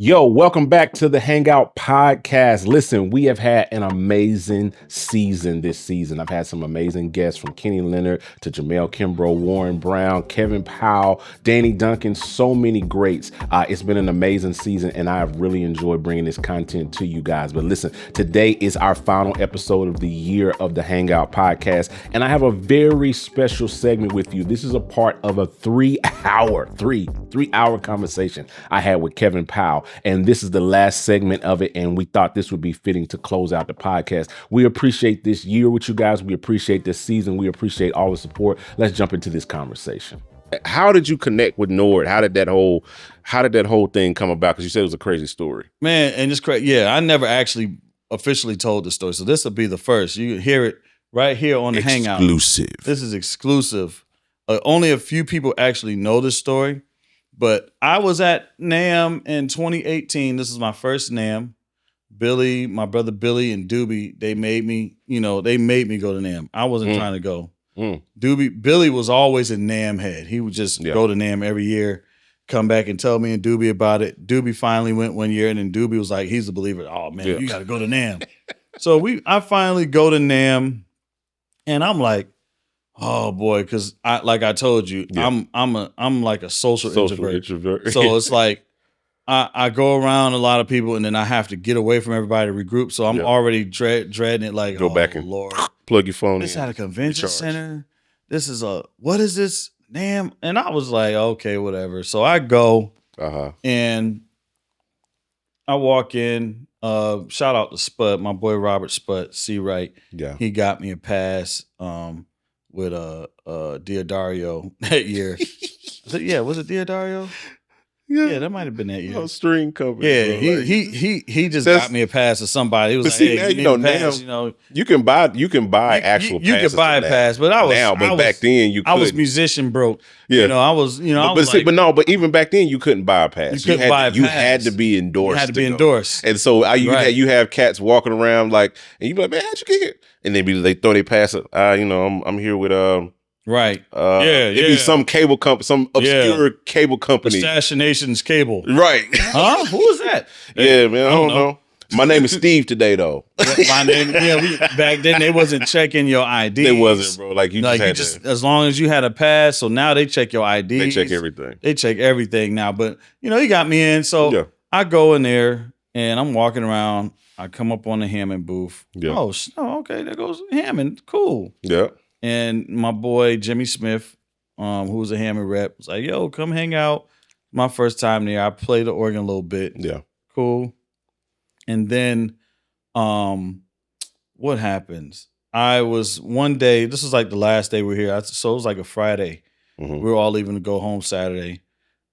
Yo, welcome back to the Hangout podcast. Listen, we have had an amazing season this season. I've had some amazing guests from Kenny Leonard to Jamel Kimbrough, Warren Brown, Kevin Powell, Danny Duncan, so many greats. It's been an amazing season and I have really enjoyed bringing this content to you guys. But listen, today is our final episode of the year of the Hangout podcast. And I have a very special segment with you. This is a part of a three-hour conversation I had with Kevin Powell. And this is the last segment of it. And we thought this would be fitting to close out the podcast. We appreciate this year with you guys. We appreciate this season. We appreciate all the support. Let's jump into this conversation. How did you connect with Nord? How did that whole thing come about? Because you said it was a crazy story. Man, and it's crazy. Yeah, I never actually officially told the story. So this will be the first. You hear it right here on the Hangout. Exclusive. This is exclusive. Only a few people actually know this story. But I was at NAMM in 2018. This is my first NAMM. Billy, my brother Billy and Doobie, they made me go to NAMM. I wasn't trying to go. Billy was always a NAMM head. He would just go to NAMM every year, come back and tell me and Doobie about it. Doobie finally went one year, and then Doobie was like, he's a believer. Oh, man, you got to go to NAMM. So I finally go to NAMM, and I'm like, oh boy, because I told you, I'm like a social introvert. So it's like I go around a lot of people and then I have to get away from everybody to regroup. So I'm already dreading it. Like, go back and Lord, plug your phone. This at a convention center. This is what is this? NAMM? And I was like, okay, whatever. So I go and I walk in. Shout out to Spud, my boy Robert Spud, C. Wright. Yeah, he got me a pass. With Diodario that year. Was it Diodario? Yeah, that might have been that year. Oh, string company. Yeah, bro. He just got me a pass to somebody. It was like, hey, you need a pass, you can buy actual passes. You can buy a pass, but back then you couldn't. I was musician broke. Yeah. But even back then you couldn't buy a pass. You had to be endorsed. You had to be endorsed. And so you have cats walking around and you be like, man, how'd you get here? And they throw their pass up. I'm here with right. It'd be some cable company, some obscure cable company. Assassinations Cable. Right. Huh? Who was that? Yeah, man. I don't know. My name is Steve today, though. My name. Back then they wasn't checking your ID. They wasn't, bro. As long as you had a pass. So now they check your ID. They check everything. They check everything now. But he got me in. So I go in there and I'm walking around. I come up on the Hammond booth. Yeah. Oh, okay. There goes Hammond. Cool. Yeah. And my boy Jimmy Smith, who's a Hammond rep, was like, "Yo, come hang out." My first time there, I played the organ a little bit. Yeah. Cool. And then, what happens? I was one day. This was like the last day we were here. So it was like a Friday. Mm-hmm. We were all leaving to go home Saturday.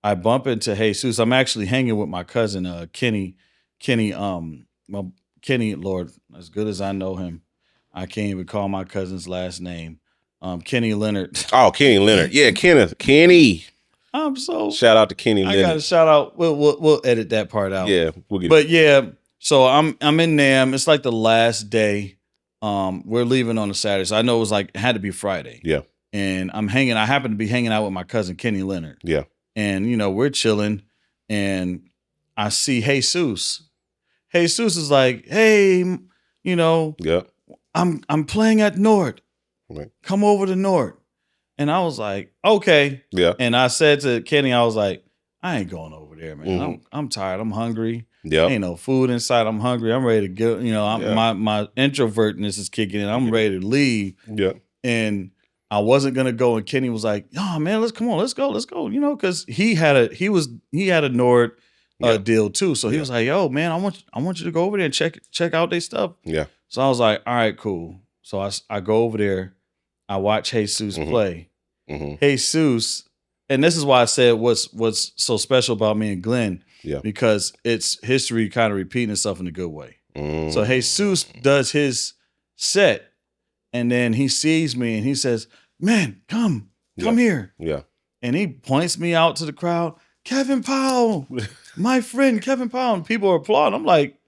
I bump into Jesus. I'm actually hanging with my cousin Kenny. Kenny, Lord, as good as I know him, I can't even call my cousin's last name. Kenny Leonard. Oh, Kenny Leonard. Yeah, Kenny. Shout out to Kenny Leonard. I got to shout out. We'll edit that part out. Yeah, we'll get But yeah, so I'm in NAMM. It's like the last day. We're leaving on a Saturday. So I know it had to be Friday. Yeah. And I happen to be hanging out with my cousin Kenny Leonard. Yeah. And we're chilling and I see Jesus. Jesus is like, hey, I'm playing at Nord. Right. Come over to Nord. And I was like, okay. Yeah. And I said to Kenny, I was like, I ain't going over there, man. Mm-hmm. I'm tired. I'm hungry. Yeah. Ain't no food inside. I'm hungry. I'm ready to get, my introvertness is kicking in. I'm ready to leave. Yeah. And I wasn't gonna go. And Kenny was like, oh man, let's go. Because he had a Nord deal too. So he was like, yo, man, I want you to go over there and check out their stuff. Yeah. So I was like, all right, cool. So I go over there, I watch Jesus play. Mm-hmm. Jesus, and this is why I said what's so special about me and Glenn, because it's history kind of repeating itself in a good way. Mm-hmm. So Jesus does his set, and then he sees me and he says, man, come here. Yeah. And he points me out to the crowd, Kevin Powell, my friend Kevin Powell. And people are applauding. I'm like,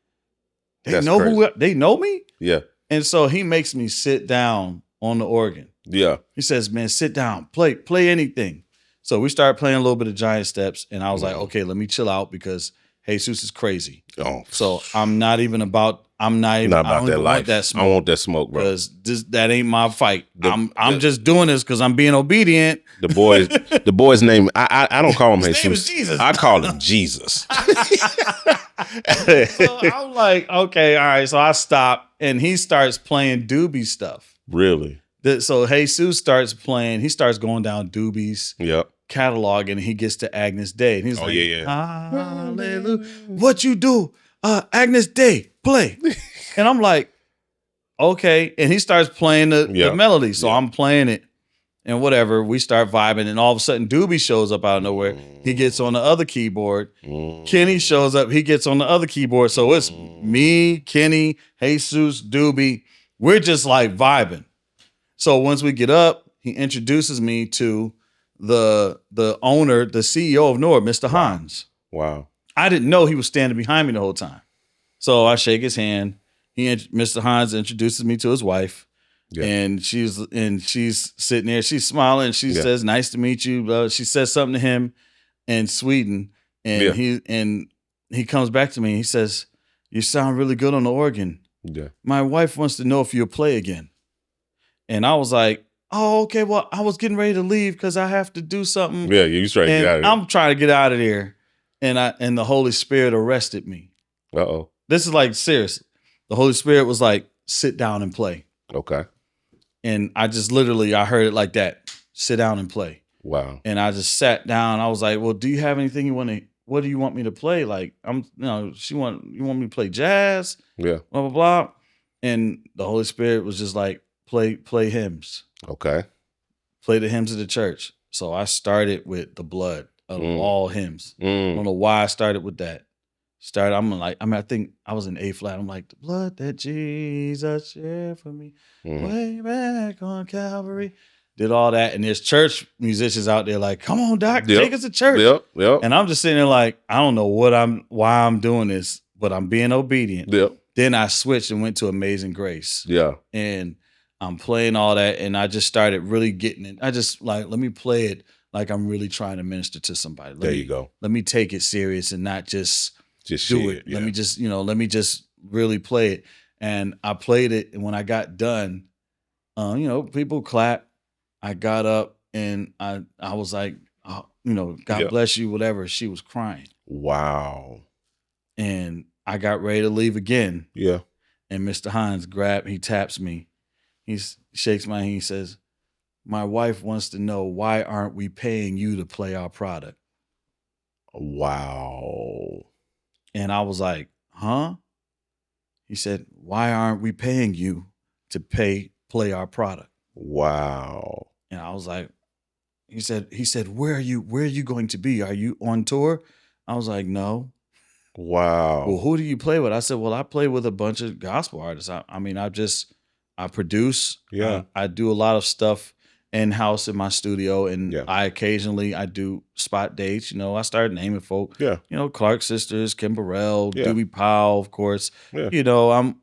they know me? Yeah. And so he makes me sit down on the organ. Yeah. He says, man, sit down, play anything. So we started playing a little bit of Giant Steps, and I was like, okay, let me chill out because Jesus is crazy. Oh, so I'm not even about. I'm not even about that life. Want that smoke. I want that smoke, bro. Because that ain't my fight. I'm just doing this because I'm being obedient. The boy's name. I don't call him His name is Jesus. I call him Jesus. So I'm like, okay, all right. So I stop, and he starts playing Doobie stuff. Really? So Jesus starts playing. He starts going down Doobie's catalog, and he gets to Agnus Dei, and he's Hallelujah. What you do? Agnus Dei, play. And I'm like, okay. And he starts playing the melody. So I'm playing it and whatever. We start vibing, and all of a sudden Doobie shows up out of nowhere. He gets on the other keyboard. Kenny shows up. He gets on the other keyboard. So it's me, Kenny, Jesus, Doobie. We're just like vibing. So once we get up, he introduces me to the owner, the CEO of Nord, Mr. Hans. Wow. I didn't know he was standing behind me the whole time. So I shake his hand. Mr. Hans introduces me to his wife, and she's sitting there. She's smiling. She says, "Nice to meet you." She says something to him in Sweden, and he comes back to me. He says, "You sound really good on the organ. Yeah. My wife wants to know if you'll play again." And I was like, "Oh, okay. Well, I was getting ready to leave because I have to do something." Yeah, you trying to get out of there. I'm trying to get out of there, and the Holy Spirit arrested me. Uh-oh. This is like serious. The Holy Spirit was like, sit down and play. Okay. And I just literally, I heard it like that. Sit down and play. Wow. And I just sat down. I was like, well, do you have anything what do you want me to play? Like, you want me to play jazz? Yeah. Blah, blah, blah. And the Holy Spirit was just like, play hymns. Okay. Play the hymns of the church. So I started with the blood of all hymns. I don't know why I started with that. I think I was in A flat. I'm like, the blood that Jesus shed for me way back on Calvary. Did all that. And there's church musicians out there like, come on, Doc, take us to church. Yep. And I'm just sitting there like, I don't know why I'm doing this, but I'm being obedient. Yep. Then I switched and went to Amazing Grace. Yeah. And I'm playing all that. And I just started really getting it. I just like, let me play it like I'm really trying to minister to somebody. There you go. Let me take it serious and not just do it. Yeah. Let me just really play it. And I played it, and when I got done, people clapped. I got up and I was like, God bless you, whatever. She was crying. Wow. And I got ready to leave again. Yeah. And Mr. Hines he taps me. He shakes my hand. He says, my wife wants to know, why aren't we paying you to play our product? Wow. And I was like, huh? He said, why aren't we paying you to play our product? Wow. And I was like, he said, where are you going to be? Are you on tour? I was like, no. Wow. Well, who do you play with? I said, well, I play with a bunch of gospel artists. I produce. Yeah. I do a lot of stuff in-house in my studio, and I occasionally do spot dates. I started naming folk. Yeah. Clark Sisters, Kim Burrell, Doobie Powell, of course. Yeah. I'm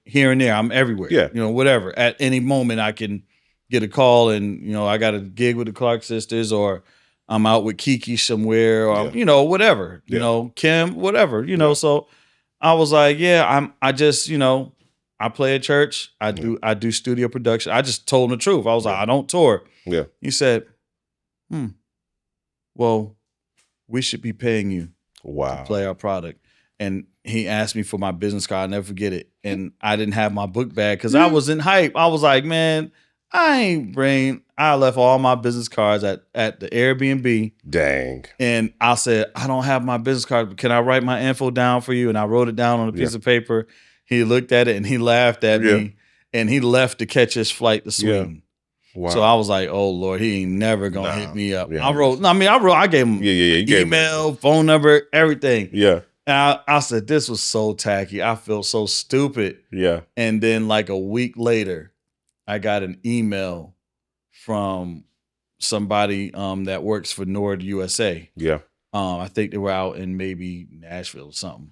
here and there. I'm everywhere. Yeah. Whatever. At any moment I can get a call and I got a gig with the Clark Sisters, or I'm out with Kiki somewhere, or whatever. Kim, whatever. So I was like, I play at church. I do studio production. I just told him the truth. I was like, I don't tour. Yeah. He said, well, we should be paying you to play our product. And he asked me for my business card. I'll never forget it. And I didn't have my book bag because I was in hype. I was like, man, I left all my business cards at the Airbnb. Dang. And I said, I don't have my business card. Can I write my info down for you? And I wrote it down on a piece of paper. He looked at it and he laughed at me, and he left to catch his flight to Sweden. Yeah. Wow. So I was like, oh Lord, he ain't never gonna hit me up. Yeah. I gave him email, phone number, everything. Yeah. And I said, this was so tacky. I felt so stupid. Yeah. And then like a week later, I got an email from somebody that works for Nord USA. Yeah. I think they were out in maybe Nashville or something.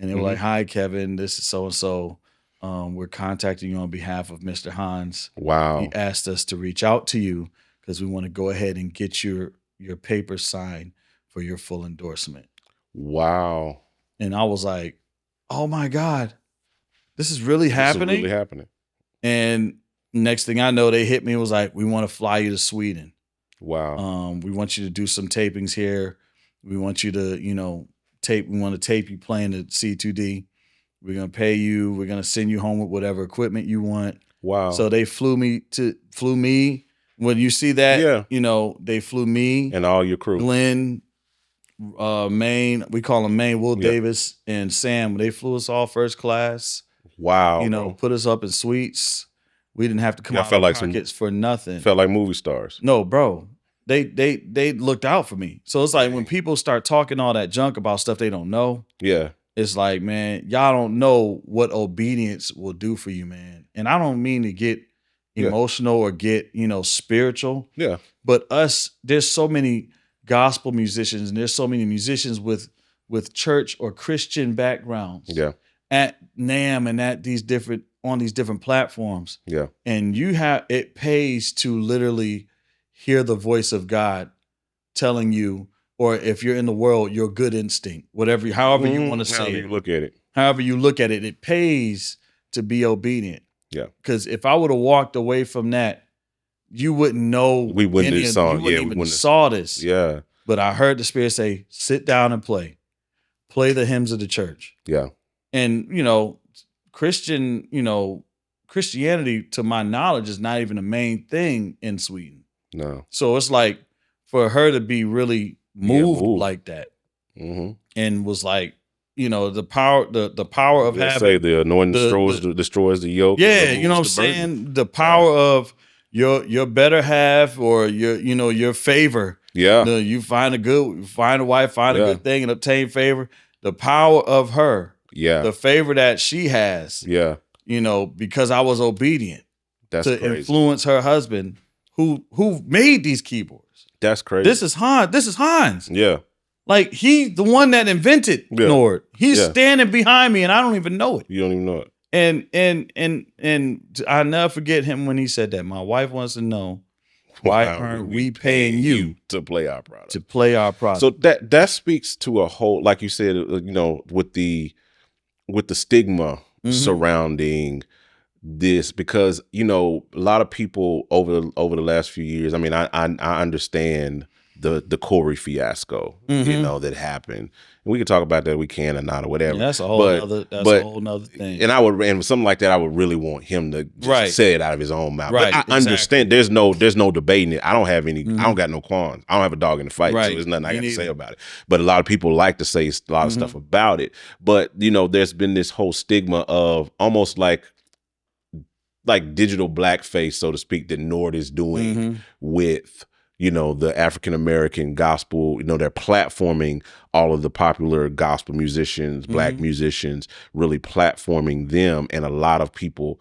And they were like, hi, Kevin, this is so-and-so. We're contacting you on behalf of Mr. Hans. Wow. He asked us to reach out to you because we want to go ahead and get your papers signed for your full endorsement. Wow. And I was like, oh my God, this is really happening. This is really happening. And next thing I know, they hit me and was like, we want to fly you to Sweden. Wow. We want you to do some tapings here. We want you to, we want to tape you playing the C2D. We're going to pay you. We're going to send you home with whatever equipment you want. Wow. So they flew me. When you see that, they flew me. And all your crew. Glenn, Maine, we call him Maine, Will Davis, and Sam. They flew us all first class. Wow. Put us up in suites. We didn't have to come out of pockets for nothing. Felt like movie stars. No, bro. They looked out for me. So it's like when people start talking all that junk about stuff they don't know. Yeah. It's like, man, y'all don't know what obedience will do for you, man. And I don't mean to get emotional or get, spiritual. Yeah. But there's so many gospel musicians and there's so many musicians with church or Christian backgrounds. Yeah. At NAMM and on these different platforms. Yeah. And it pays to literally hear the voice of God telling you, or if you're in the world, your good instinct, however you want to say it. However you look at it, it pays to be obedient. Yeah. Because if I would have walked away from that, you wouldn't know. We wouldn't have saw. You wouldn't even saw this. Yeah. But I heard the Spirit say, sit down and play the hymns of the church. Yeah. And, Christianity, to my knowledge, is not even the main thing in Sweden. No. So it's like for her to be really moved like that, and was like, the power of having. Say the anointing destroys the yoke. Yeah, you know what I'm saying? The power of your better half or your favor. Yeah. You find a wife, find a good thing and obtain favor. The power of her. Yeah. The favor that she has. Yeah. Because I was obedient to influence her husband who made these keyboards. That's crazy. This is Hans. Yeah. Like he's the one that invented Nord. He's standing behind me and I don't even know it. You don't even know it. And I'll never forget him when he said that. My wife wants to know why aren't we paying you to play our product? So that speaks to a whole, like you said, with the stigma surrounding this, because a lot of people over the last few years. I mean, I understand the Corey fiasco, that happened. And we can talk about that. We can or not or whatever. Yeah, that's a whole nother thing. And something like that, I would really want him to just say it out of his own mouth. Right, but I understand. There's no debating it. I don't have any. I don't got no qualms. I don't have a dog in the fight. So there's nothing I got to say about it. But a lot of people like to say a lot of stuff about it. But there's been this whole stigma of almost like digital blackface, so to speak, that Nord is doing with the African-American gospel. They're platforming all of the popular gospel musicians, black musicians, really platforming them. And a lot of people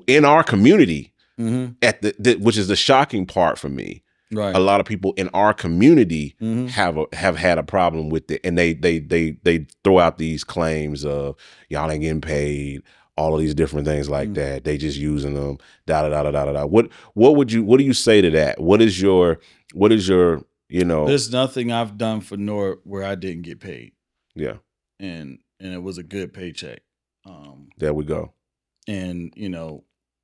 in our community, which is the shocking part for me. Right. A lot of people in our community have had a problem with it. And they throw out these claims of y'all ain't getting paid, all of these different things like that. They just using them. What do you say to that? What is your There's nothing I've done for Nord where I didn't get paid. Yeah. And it was a good paycheck. There we go. And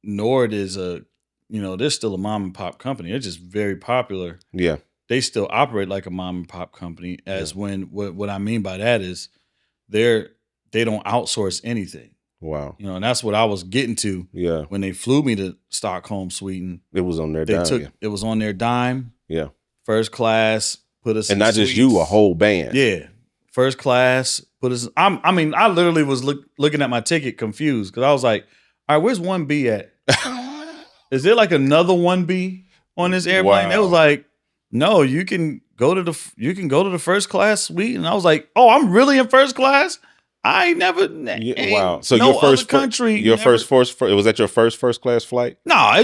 Nord is they're still a mom and pop company. They're just very popular. Yeah. They still operate like a mom and pop company. What I mean by that is they don't outsource anything. Wow. And that's what I was getting to. Yeah. When they flew me to Stockholm, Sweden. It was on their dime. It was on their dime. Yeah. First class, put us and in not suites. Just you, a whole band. Yeah. First class, put us. I literally was looking at my ticket confused because I was like, all right, where's 1B at? Is there like another 1B on this airplane? Wow. It was like, no, you can go to the first class suite. And I was like, oh, I'm really in first class? I ain't never. Wow. So your first country. It was that your first class flight? No,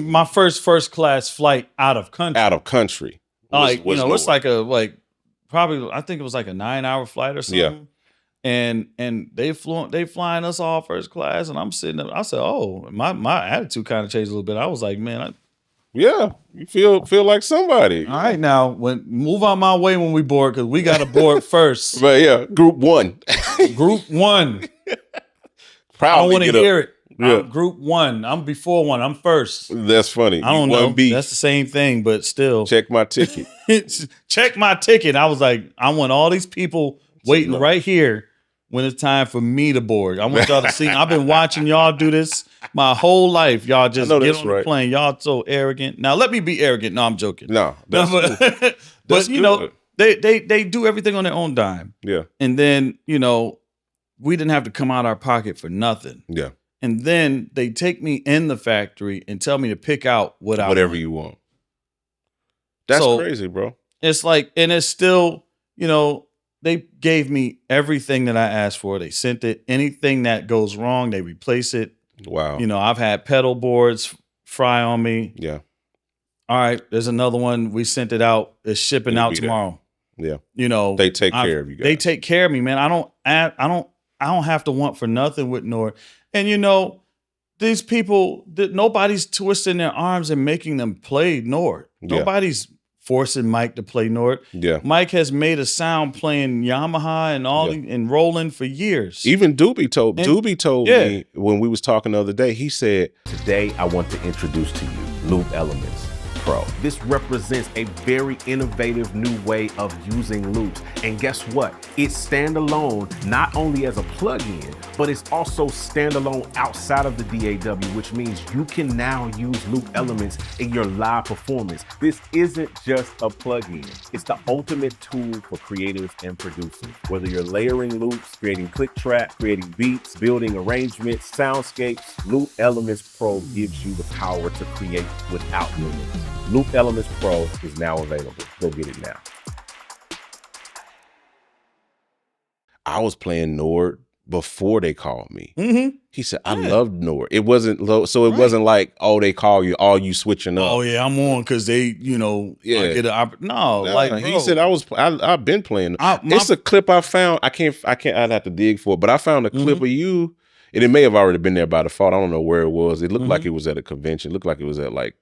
my first class flight out of country. Out of country. It's probably I think it was like a 9-hour flight or something. Yeah. And they flying us all first class, and I'm sitting up. I said, oh, my attitude kind of changed a little bit. I was like, man, Yeah, you feel like somebody. All right, now move on my way when we board because we got to board first. But yeah, group 1. Group 1. Proudly I don't want to hear it. Yeah. I'm group 1. I'm before 1. I'm first. That's funny. I don't know. That's the same thing, but still. Check my ticket. Check my ticket. I was like, I want all these people waiting right here when it's time for me to board. I want y'all to see. I've been watching y'all do this my whole life. Y'all just get on the plane. Y'all so arrogant. Now let me be arrogant. No, I'm joking. No, but you know, they do everything on their own dime. Yeah. And then, you know, we didn't have to come out our pocket for nothing. Yeah. And then they take me in the factory and tell me to pick out whatever you want. That's crazy, bro. It's like, and it's still, you know, they gave me everything that I asked for. They sent it. Anything that goes wrong, they replace it. Wow. You know, I've had pedal boards fry on me. Yeah. All right, there's another one. We sent it out. It's shipping out tomorrow. Yeah. You know, they take care of you guys. They take care of me, man. I don't have to want for nothing with Nord. And you know, these people, nobody's twisting their arms and making them play Nord. Yeah. Nobody's forcing Mike to play Nord. Yeah. Mike has made a sound playing Yamaha and and Roland for years. Even Doobie told me when we was talking the other day, he said, today I want to introduce to you Loop Elements Pro. This represents a very innovative new way of using loops. And guess what? It's standalone, not only as a plug-in, but it's also standalone outside of the DAW, which means you can now use loop elements in your live performance. This isn't just a plug-in. It's the ultimate tool for creatives and producers. Whether you're layering loops, creating click track, creating beats, building arrangements, soundscapes, Loop Elements Pro gives you the power to create without limits. Loop Elements Pro is now available. Go get it now. I was playing Nord before they called me. Mm-hmm. He said, I loved Nord. It wasn't low, so it wasn't like, oh, they call you, all you switching up. Oh yeah, I'm on because they, you know, get like he said I've been playing. It's a clip I found. I'd have to dig for it, but I found a clip of you. And it may have already been there by default. I don't know where it was. It looked like it was at a convention. It looked like it was at like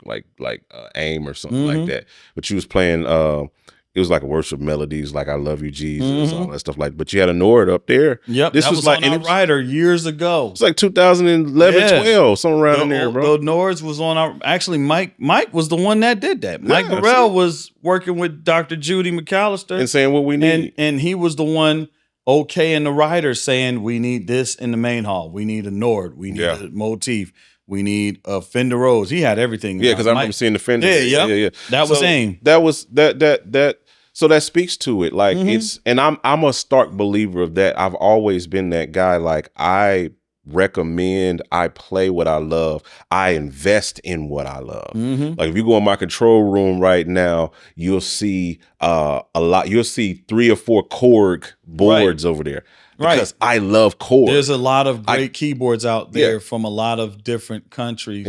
AIM or something like that. But you was playing, it was like worship melodies, like I Love You, Jesus, all that stuff. But you had a Nord up there. Yep, this was like on our rider years ago. It's like 2011, 12, something around in there, bro. The Nords was on our. Actually, Mike was the one that did that. Mike Burrell was working with Dr. Judy McAllister and saying what we need, and he was the one. In the writer saying we need this in the main hall. We need a Nord. We need a motif. We need a Fender Rose. He had everything. Yeah, because I remember seeing the Fender. Yeah. That was AIM. That was that. So that speaks to it. Like it's, and I'm a stark believer of that. I've always been that guy. Like I recommend, I play what I love. I invest in what I love. Like if you go in my control room right now, you'll see a lot. You'll see 3 or 4 Korg boards over there because I love Korg. There's a lot of great keyboards out there from a lot of different countries,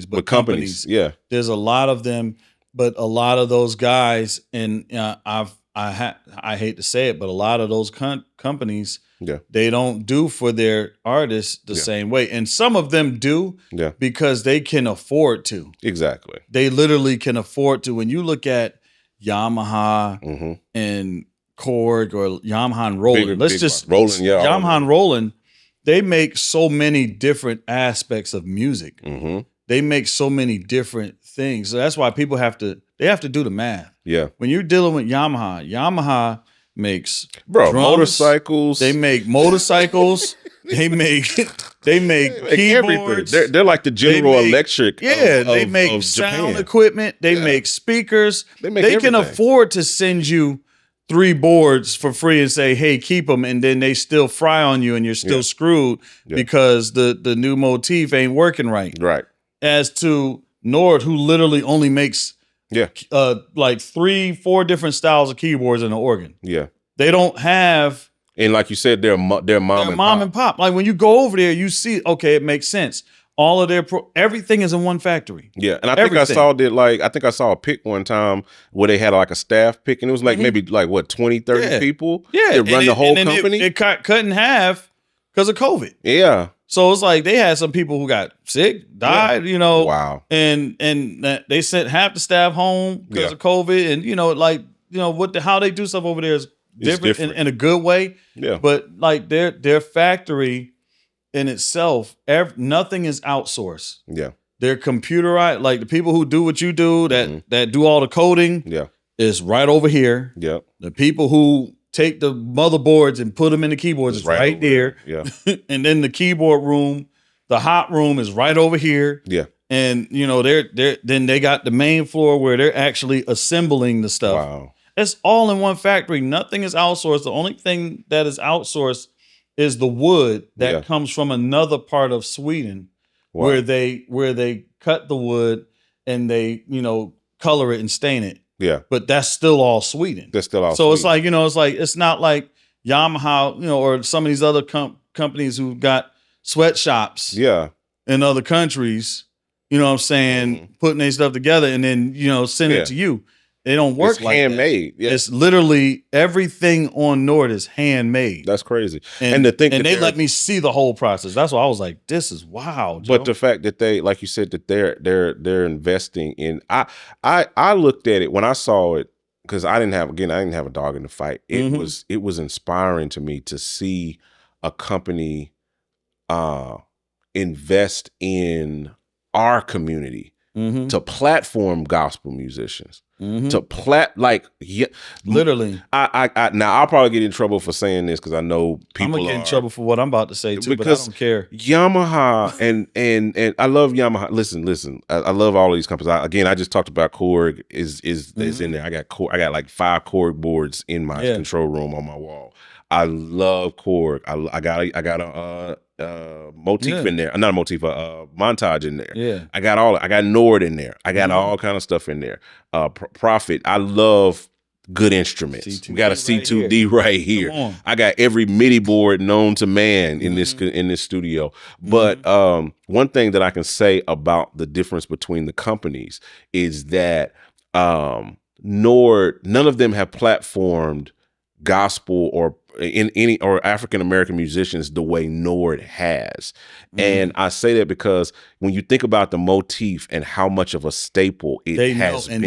but companies. Yeah, there's a lot of them, but a lot of those guys, and I hate to say it, but a lot of those companies. Yeah, they don't do for their artists the same way. And some of them do because they can afford to. Exactly. They literally can afford to. When you look at Yamaha and Korg or Yamaha and Roland, Yamaha and Roland, they make so many different aspects of music. They make so many different things. So that's why people have to do the math. Yeah. When you're dealing with Yamaha makes drums, motorcycles. They make motorcycles. they make keyboards. Everything. They're like the General Electric. They make sound equipment. They make speakers. They can afford to send you 3 boards for free and say, "Hey, keep them," and then they still fry on you, and you're still screwed because the new motif ain't working right. Right. As to Nord, who literally only makes like 3-4 different styles of keyboards and an organ. Yeah. They don't have. And like you said, they're mom and pop. Like when you go over there, you see, okay, it makes sense. All of their everything is in one factory. Yeah. And I think I saw a pick one time where they had like a staff pick, and it was like maybe like what, 20, 30 people? Yeah. That run the whole company. It cut in half because of COVID. Yeah. So it's like they had some people who got sick, died, you know. Wow. And they sent half the staff home because of COVID. And, you know, like, you know, how they do stuff over there is different. In a good way. Yeah. But like their factory in itself, nothing is outsourced. Yeah. They're computerized. Like the people who do what you do, that do all the coding, is right over here. Yeah. The people who take the motherboards and put them in the keyboards is right there. Yeah. And then the keyboard room, the hot room is right over here. Yeah. And you know, then they got the main floor where they're actually assembling the stuff. Wow. It's all in one factory. Nothing is outsourced. The only thing that is outsourced is the wood that comes from another part of Sweden. Wow. where they cut the wood and they, you know, color it and stain it. Yeah. But that's still all Sweden. That's still all Sweden. It's like, you know, it's not like Yamaha, you know, or some of these other companies who got sweatshops in other countries, you know what I'm saying, putting their stuff together and then, you know, send it to you. They don't work it's like handmade. That. Yeah. It's literally everything on Nord is handmade. That's crazy. And they let me see the whole process. That's why I was like, this is wow. Joe. But the fact that they, like you said, that they're investing in. I looked at it when I saw it because I didn't have a dog in the fight. It was inspiring to me to see a company invest in our community to platform gospel musicians. To literally. I now I'll probably get in trouble for saying this because I know people. I'm gonna get in trouble for what I'm about to say too, but I don't care. Yamaha and I love Yamaha. Listen. I love all of these companies. I just talked about Korg is in there. I got like 5 Korg boards in my control room on my wall. I love Korg. I got a motif in there. Not a motif, montage in there. Yeah. I got Nord in there. I got all kind of stuff in there. Profit. I love good instruments. C2D we got a C2D right here. I got every MIDI board known to man in this studio. But one thing that I can say about the difference between the companies is that Nord, none of them have platformed gospel or African American musicians the way Nord has. And I say that because when you think about the motif and how much of a staple it has been.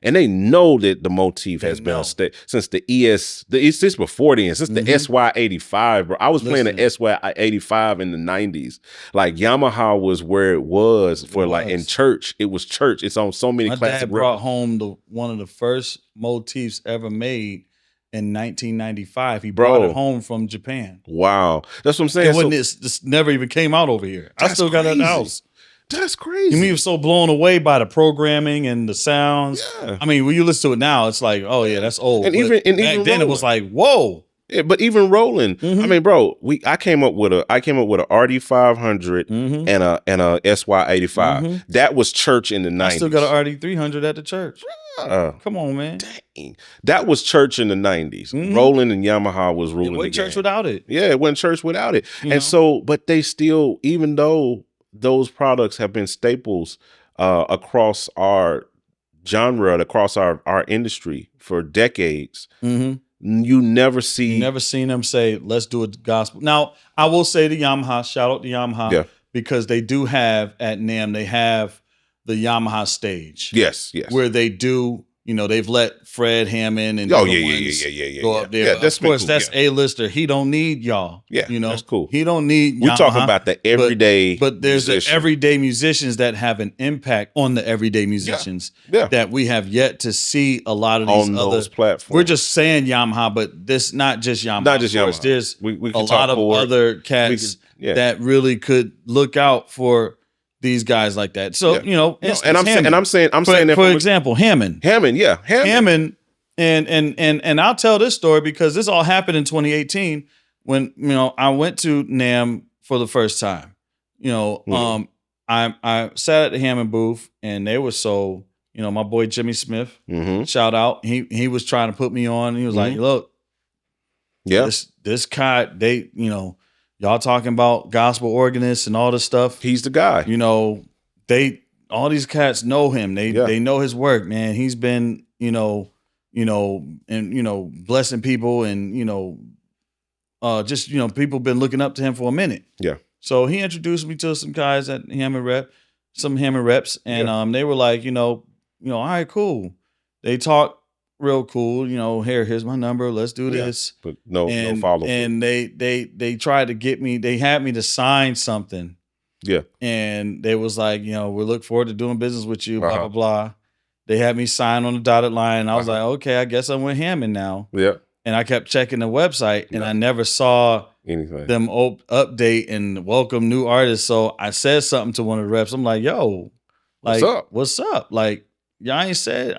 And they know that the motif has been a staple since since before then, since the SY85, bro. I was playing the SY85 in the 90s. Like Yamaha was where it was for in church. It was church. It's on so many classic. My dad brought home one of the first motifs ever made. In 1995, he brought it home from Japan. Wow, that's what I'm saying. This never even came out over here. I still got it in the house. That's crazy. You mean, he was so blown away by the programming and the sounds. Yeah. I mean, when you listen to it now, it's like, oh yeah, that's old. And back then, it was like, whoa. Yeah, but even rolling, I mean, bro, I came up with a RD500 and a SY85. That was church in the 90s. I still got an RD300 at the church. Come on, man. Dang. That was church in the 90s. Roland and Yamaha was ruling the game. It wasn't church without it. Yeah, it wasn't church without it. So, but they still, even though those products have been staples across our genre, across our industry for decades, you never seen them say, let's do a gospel. Now, I will say to Yamaha, shout out to Yamaha, because they do have at NAMM, they have the Yamaha stage. Yes. Where they do, you know, they've let Fred Hammond and go up there. Yeah, of course, that's A-lister. He don't need y'all. Yeah, you know, that's cool. He don't need We're talking about the everyday But there's the everyday musicians that have an impact on the everyday musicians that we have yet to see a lot of these on those platforms. We're just saying Yamaha, but this not just Yamaha. Not just Yamaha. There's a lot of other cats that really could look out for these guys like that. So, you know, and I'm saying that for example, Hammond. Hammond. And I'll tell this story because this all happened in 2018 when, you know, I went to NAMM for the first time. You know, I sat at the Hammond booth and they were so, you know, my boy Jimmy Smith, shout out. He was trying to put me on. He was like, look, this cat, they, you know, y'all talking about gospel organists and all this stuff. He's the guy. You know, all these cats know him. They know his work, man. He's been, blessing people and, just, people been looking up to him for a minute. Yeah. So he introduced me to some guys at Hammond reps, and they were like, all right, cool. They talked real cool, here's my number, let's do this. But no follow through. And they tried to get me, they had me to sign something. Yeah. And they was like, we look forward to doing business with you, blah, blah, blah. They had me sign on the dotted line. And I was like, okay, I guess I'm with Hammond now. Yeah. And I kept checking the website and I never saw anything. Them update and welcome new artists. So I said something to one of the reps. I'm like, yo, like, what's up? Like, y'all ain't said,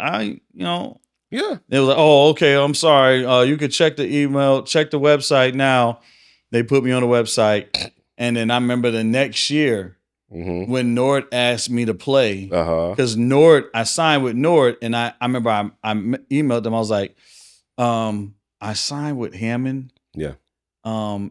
Yeah. They was like, oh, okay, I'm sorry. You could check the email, check the website now. They put me on the website. And then I remember the next year when Nord asked me to play. Because I signed with Nord, and I remember I emailed them. I was like, I signed with Hammond. Yeah.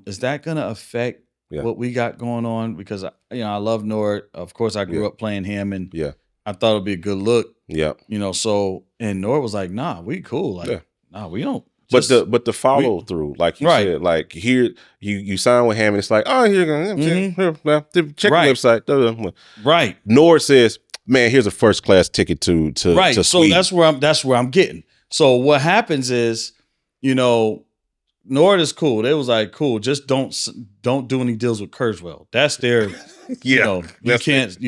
Is that going to affect what we got going on? Because, I love Nord. Of course, I grew up playing Hammond. Yeah. I thought it'd be a good look. Yeah. And Nord was like, nah, we cool. Like, nah, we don't. But the follow through, like you said, like here you sign with Hammond, it's like, oh, check the website. Right. Nord says, man, here's a first class ticket to right. To so that's where I'm getting. So what happens is, Nord is cool. They was like, cool, just don't do any deals with Kurzweil. That's their you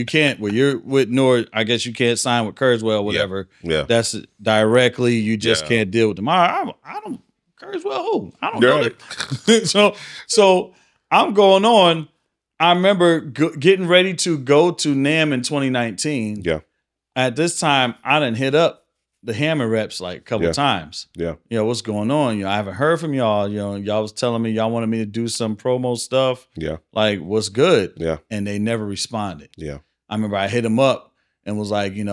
can't when you're with Nord, I guess you can't sign with Kurzweil, whatever. Yeah. That's directly, you just can't deal with them. I don't Kurzweil who? I don't know that. so I'm going on. I remember getting ready to go to NAMM in 2019. Yeah. At this time, I done hit up the Hammond reps like a couple of times. Yeah. What's going on? I haven't heard from y'all. Y'all was telling me y'all wanted me to do some promo stuff. Yeah. Like, what's good? Yeah. And they never responded. Yeah. I remember I hit them up and was like, can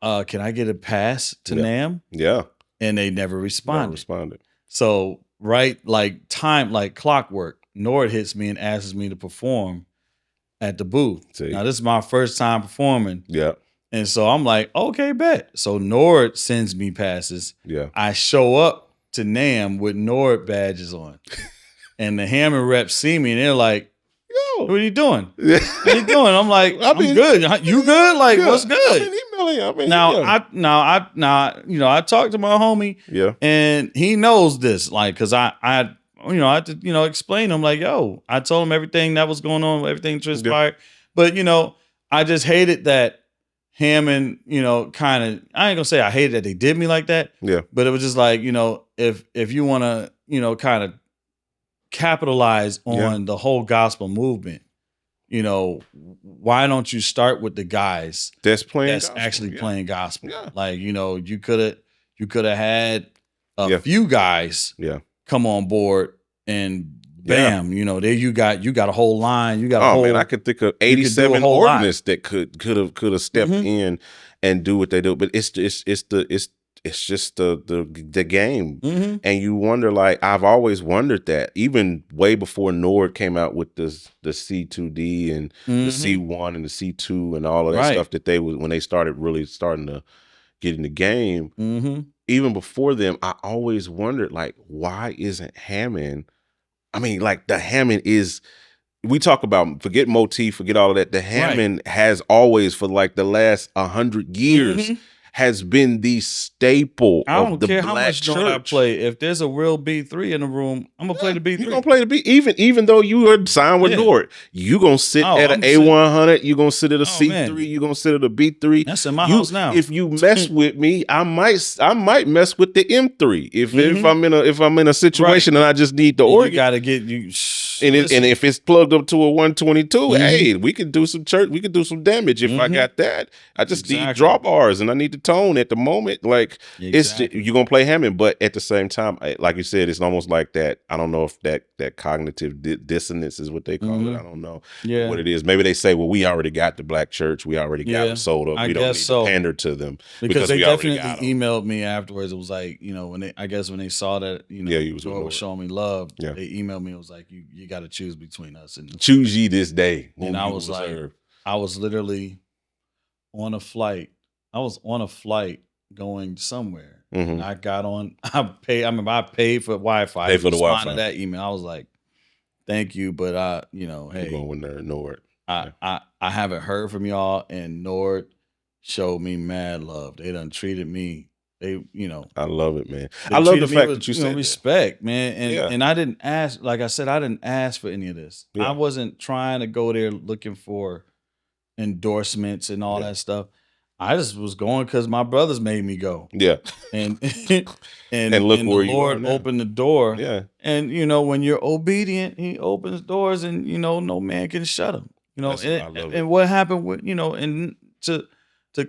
I get a pass to NAMM? Yeah. And they never responded. Never responded. So, like clockwork, Nord hits me and asks me to perform at the booth. See. Now, this is my first time performing. Yeah. And so I'm like, okay, bet. So Nord sends me passes. Yeah. I show up to NAMM with Nord badges on. And the Hammond reps see me and they're like, yo, what are you doing? What are you doing? I'm like, I'm good. You good? Like, what's good? I talked to my homie. Yeah. And he knows this. Like, cause I had to, explain to him like, yo, I told him everything that was going on, everything transpired. Yeah. But, I just hated that Hammond, kind of, I ain't gonna say I hated that they did me like that. Yeah. But it was just like, if you want to, kind of capitalize on the whole gospel movement, why don't you start with the guys that's actually playing gospel? Yeah. Like, you could have had a few guys come on board and bam, there you got a whole line. You got a whole. Man, I could think of 87 organists that could have stepped in and do what they do. But it's just the game, and you wonder. Like, I've always wondered that, even way before Nord came out with the C2D and the C1 and the C2 and all of that stuff that when they started to get in the game. Even before them, I always wondered, like, why isn't Hammond? I mean, like, the Hammond is, we talk about, forget motif, forget all of that. The Hammond has always, for like the last 100 years, has been the staple of the black church. I don't care how much note I play. If there's a real B3 in the room, I'm going to play the B3. You're going to play the B, even though you are signed with Nord. You're going to sit at an A100, you're going to sit at a C3, you're going to sit at a B3. That's in my house now. If you mess with me, I might mess with the M3. If I'm in a situation and I just need the organ. You got to get you. And if it's plugged up to a 122, hey, we could do some damage if I got that. I just need drawbars and I need the tone at the moment. Like, it's just, you're gonna play Hammond, but at the same time, like you said, it's almost like that. I don't know if that cognitive dissonance is what they call it. I don't know what it is. Maybe they say, well, we already got the black church, we already got them sold up. We don't need to pander to them because they definitely emailed me afterwards. It was like, when they saw that was showing me love, they emailed me. It was like, you got to choose between us and choose ye this day. And I was like, I was literally on a flight. I was on a flight going somewhere. And I got on. I paid for Wi-Fi. Pay for the Wi-Fi. To that email. I was like, thank you, but hey, you're going with Nord. I haven't heard from y'all, and Nord showed me mad love. They done treated me. They, I love it, man. I love the fact that you said respect, man. And I didn't ask, like I said, I didn't ask for any of this. I wasn't trying to go there looking for endorsements and all that stuff. I just was going because my brothers made me go. Yeah. And look and where the Lord opened the door. Yeah. And when you're obedient, he opens doors, and no man can shut them. And what happened with, and to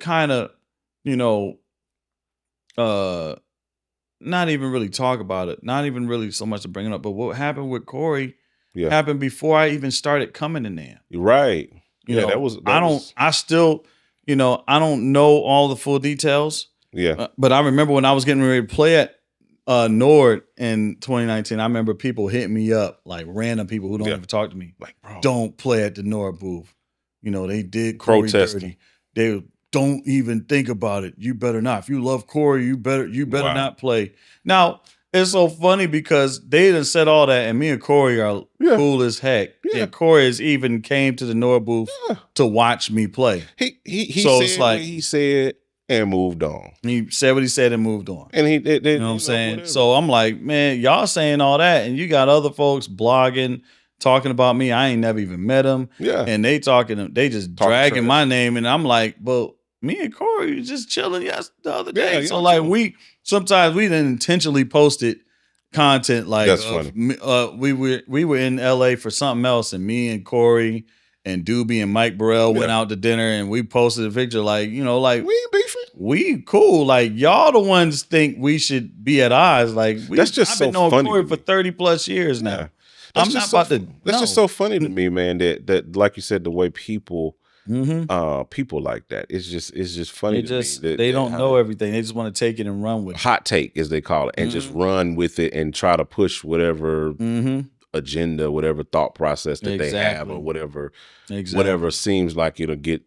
kind of, not even really talk about it, not even really so much to bring it up, but what happened with Corey happened before I even started coming to NAMM. Right. That was I still, I don't know all the full details. Yeah. But I remember when I was getting ready to play at Nord in 2019, I remember people hitting me up, like random people who don't even talk to me. Like, bro, don't play at the Nord booth. They did Corey dirty. They don't even think about it. You better not. If you love Corey, you better not play. Now, it's so funny because they done said all that, and me and Corey are cool as heck. Yeah. And Corey has even came to the Nord booth to watch me play. He so said it's like, what he said and moved on. He said what he said and moved on. And he did, you know what I'm saying? Whatever. So I'm like, man, y'all saying all that, and you got other folks blogging, talking about me. I ain't never even met them. Yeah. And they just dragging my name, and I'm like, but me and Corey was just chilling the other day. So like sometimes we didn't intentionally posted content like that's funny. We were in LA for something else, and me and Corey and Doobie and Mike Burrell went out to dinner, and we posted a picture like, like we ain't beefing. We cool. Like y'all the ones think we should be at odds. Like that's just I've been so knowing funny Corey for 30+ years now. Yeah. I'm not about to. That's just so funny to me, man. That like you said, the way people like that. It's just funny. They don't know everything. They just want to take it and run with it. Hot take, as they call it, and just run with it and try to push whatever agenda, whatever thought process that they have, or whatever seems like it'll get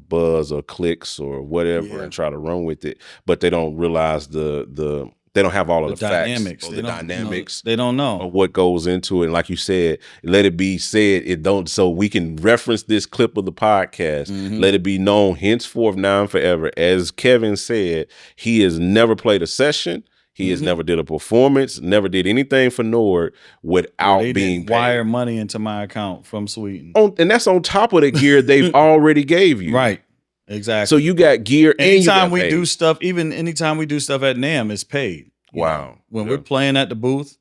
buzz or clicks or whatever, and try to run with it. But they don't realize they don't have all of the dynamics. Facts or the dynamics. They don't know or what goes into it. And like you said, let it be said. It don't. So we can reference this clip of the podcast. Let it be known henceforth, now and forever. As Kevin said, he has never played a session. He has never did a performance. Never did anything for Nord without being paid. Wire money into my account from Sweden. And that's on top of the gear they've already gave you. Right. Exactly. So you got gear. Anytime we do stuff, anytime we do stuff at NAMM, it's paid. Wow. When we're playing at the booth,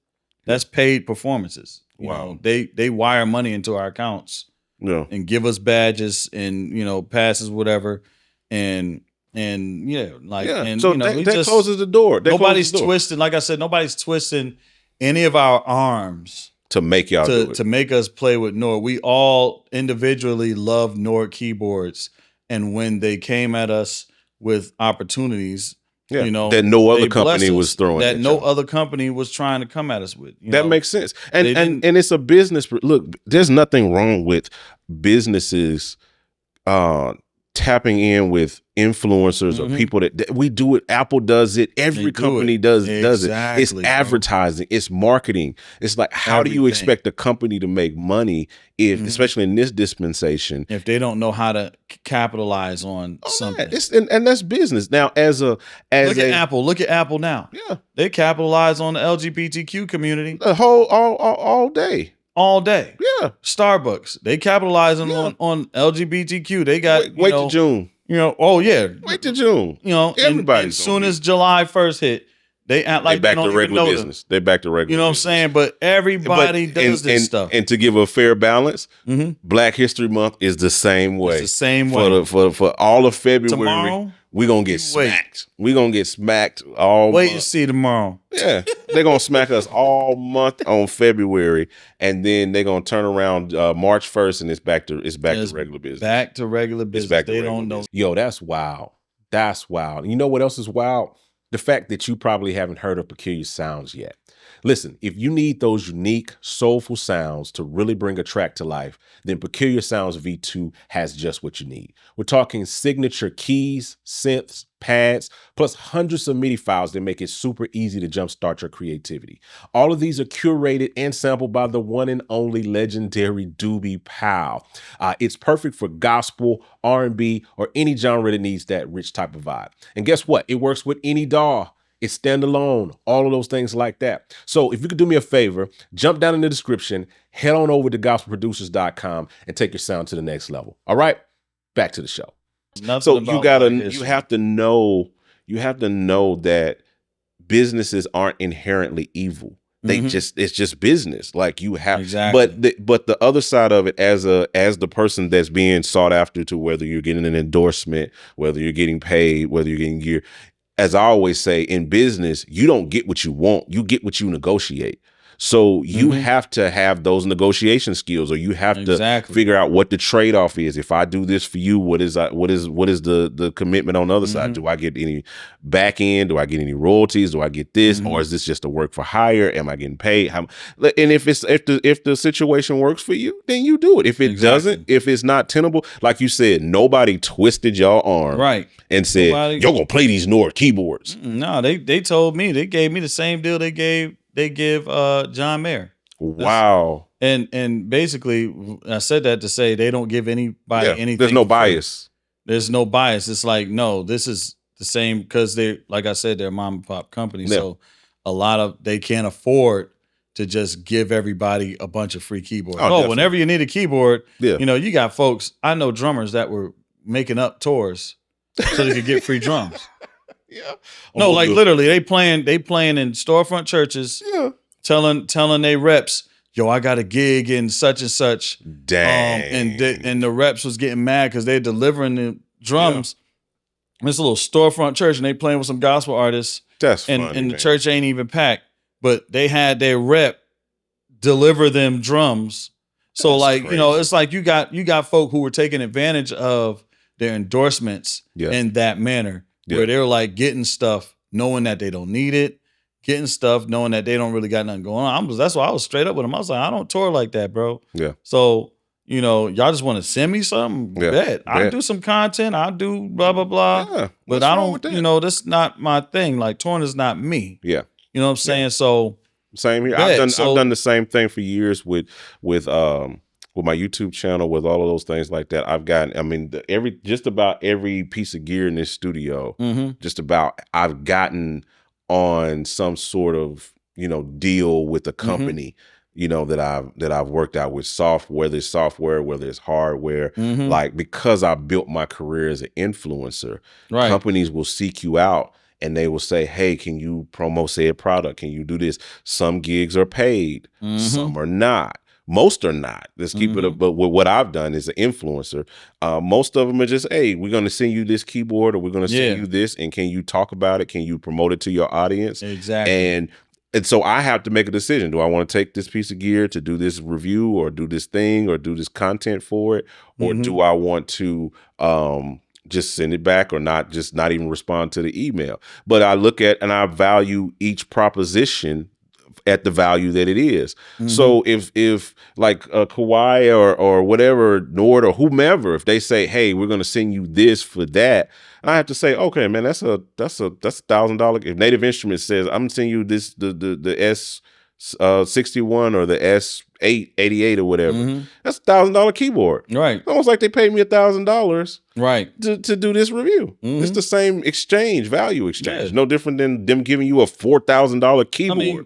that's paid performances. Wow. They wire money into our accounts. And give us badges and passes, whatever. And so that closes the door. Nobody's twisting. Like I said, nobody's twisting any of our arms to make y'all do it. To make us play with Nord. We all individually love Nord keyboards. And when they came at us with opportunities, that no other company was throwing, that no other company was trying to come at us with. That makes sense. And it's a business. Look, there's nothing wrong with businesses tapping in with influencers or people that we do it. Apple does it. Every company does it. It's advertising. It's marketing. It's like, how do you expect a company to make money if, especially in this dispensation, if they don't know how to capitalize on something? And that's business. Now, look at Apple. Look at Apple now. Yeah, they capitalize on the LGBTQ community all day. All day. Yeah. Starbucks. They capitalizing on LGBTQ. They got wait to June. Wait to June. Everybody. As soon as July 1st hit, they act like they back to regular business. They back to regular. You know what I'm saying? But everybody does this stuff. And to give a fair balance, Black History Month is the same way. It's the same way. For all of February. Tomorrow, we're going to get smacked. We're going to get smacked all Wait month. and see tomorrow. Yeah. They're going to smack us all month on February. And then they're going to turn around March 1st and it's back to regular business. Back to regular business. They don't know. Yo, that's wild. That's wild. You know what else is wild? The fact that you probably haven't heard of Peculiar Sounds yet. Listen, if you need those unique, soulful sounds to really bring a track to life, then Peculiar Sounds V2 has just what you need. We're talking signature keys, synths, pads, plus hundreds of MIDI files that make it super easy to jumpstart your creativity. All of these are curated and sampled by the one and only legendary Doobie Powell. It's perfect for gospel, R&B, or any genre that needs that rich type of vibe. And guess what? It works with any DAW. It's standalone, all of those things like that. So if you could do me a favor, jump down in the description, head on over to gospelproducers.com and take your sound to the next level. All right, back to the show. So you have to know that businesses aren't inherently evil. It's just business. Like you have, exactly. But the other side of it, as the person that's being sought after, to whether you're getting an endorsement, whether you're getting paid, whether you're getting gear. As I always say, in business, you don't get what you want, you get what you negotiate. So you have to have those negotiation skills, or you have to figure out what the trade-off is. If I do this for you, what is the commitment on the other side? Do I get any back end? Do I get any royalties? Do I get this? Or is this just a work for hire? Am I getting paid? And if the situation works for you, then you do it. If it doesn't, if it's not tenable, like you said, nobody twisted your arm and said, you're gonna play these Nord keyboards. No, they told me, they gave me the same deal they give John Mayer. Wow. And basically, I said that to say they don't give anybody anything. There's no bias. There's no bias. It's like, no, this is the same, because they, like I said, they're a mom and pop company. Yeah. So a lot of, they can't afford to just give everybody a bunch of free keyboards. Whenever you need a keyboard, you got folks, I know drummers that were making up tours so they could get free drums. Yeah. No, like literally, they playing in storefront churches, telling their reps, yo, I got a gig in such and such. Dang. And the reps was getting mad because they're delivering the drums. Yeah. It's a little storefront church, and they playing with some gospel artists. That's funny, and the church ain't even packed, but they had their rep deliver them drums. So that's crazy. It's like you got folk who were taking advantage of their endorsements in that manner. Where they're like getting stuff, knowing that they don't need it, getting stuff, knowing that they don't really got nothing going on. That's why I was straight up with them. I was like, I don't tour like that, bro. Yeah. So, y'all just want to send me something? Yeah. Bet. I'll do some content. I'll do blah, blah, blah. Yeah. But I don't, that's not my thing. Like, touring is not me. Yeah. You know what I'm saying? Yeah. So. Same here. I've done the same thing for years with my YouTube channel, with all of those things like that. I've gotten, just about every piece of gear in this studio, just about I've gotten on some sort of, deal with a company, that I've worked out with whether it's software, whether it's hardware, like, because I built my career as an influencer, companies will seek you out and they will say, hey, can you promo said product? Can you do this? Some gigs are paid, some are not. Most are not. Let's keep it up. But what I've done as an influencer, most of them are just, hey, we're going to send you this keyboard, or we're going to send you this, and can you talk about it? Can you promote it to your audience? Exactly. And so I have to make a decision. Do I want to take this piece of gear to do this review, or do this thing, or do this content for it? Or do I want to just send it back, or not even respond to the email? But I look at and I value each proposition at the value that it is. So if like Kawhi or whatever, Nord or whomever, if they say, hey, we're going to send you this for that, I have to say, okay, man, that's $1,000. If Native Instruments says, I'm sending you this, the S61 or the S888 or whatever, that's $1,000 keyboard. Right. It's almost like they paid me $1,000 right to do this review. It's the same value exchange. No different than them giving you a $4,000 keyboard. I mean,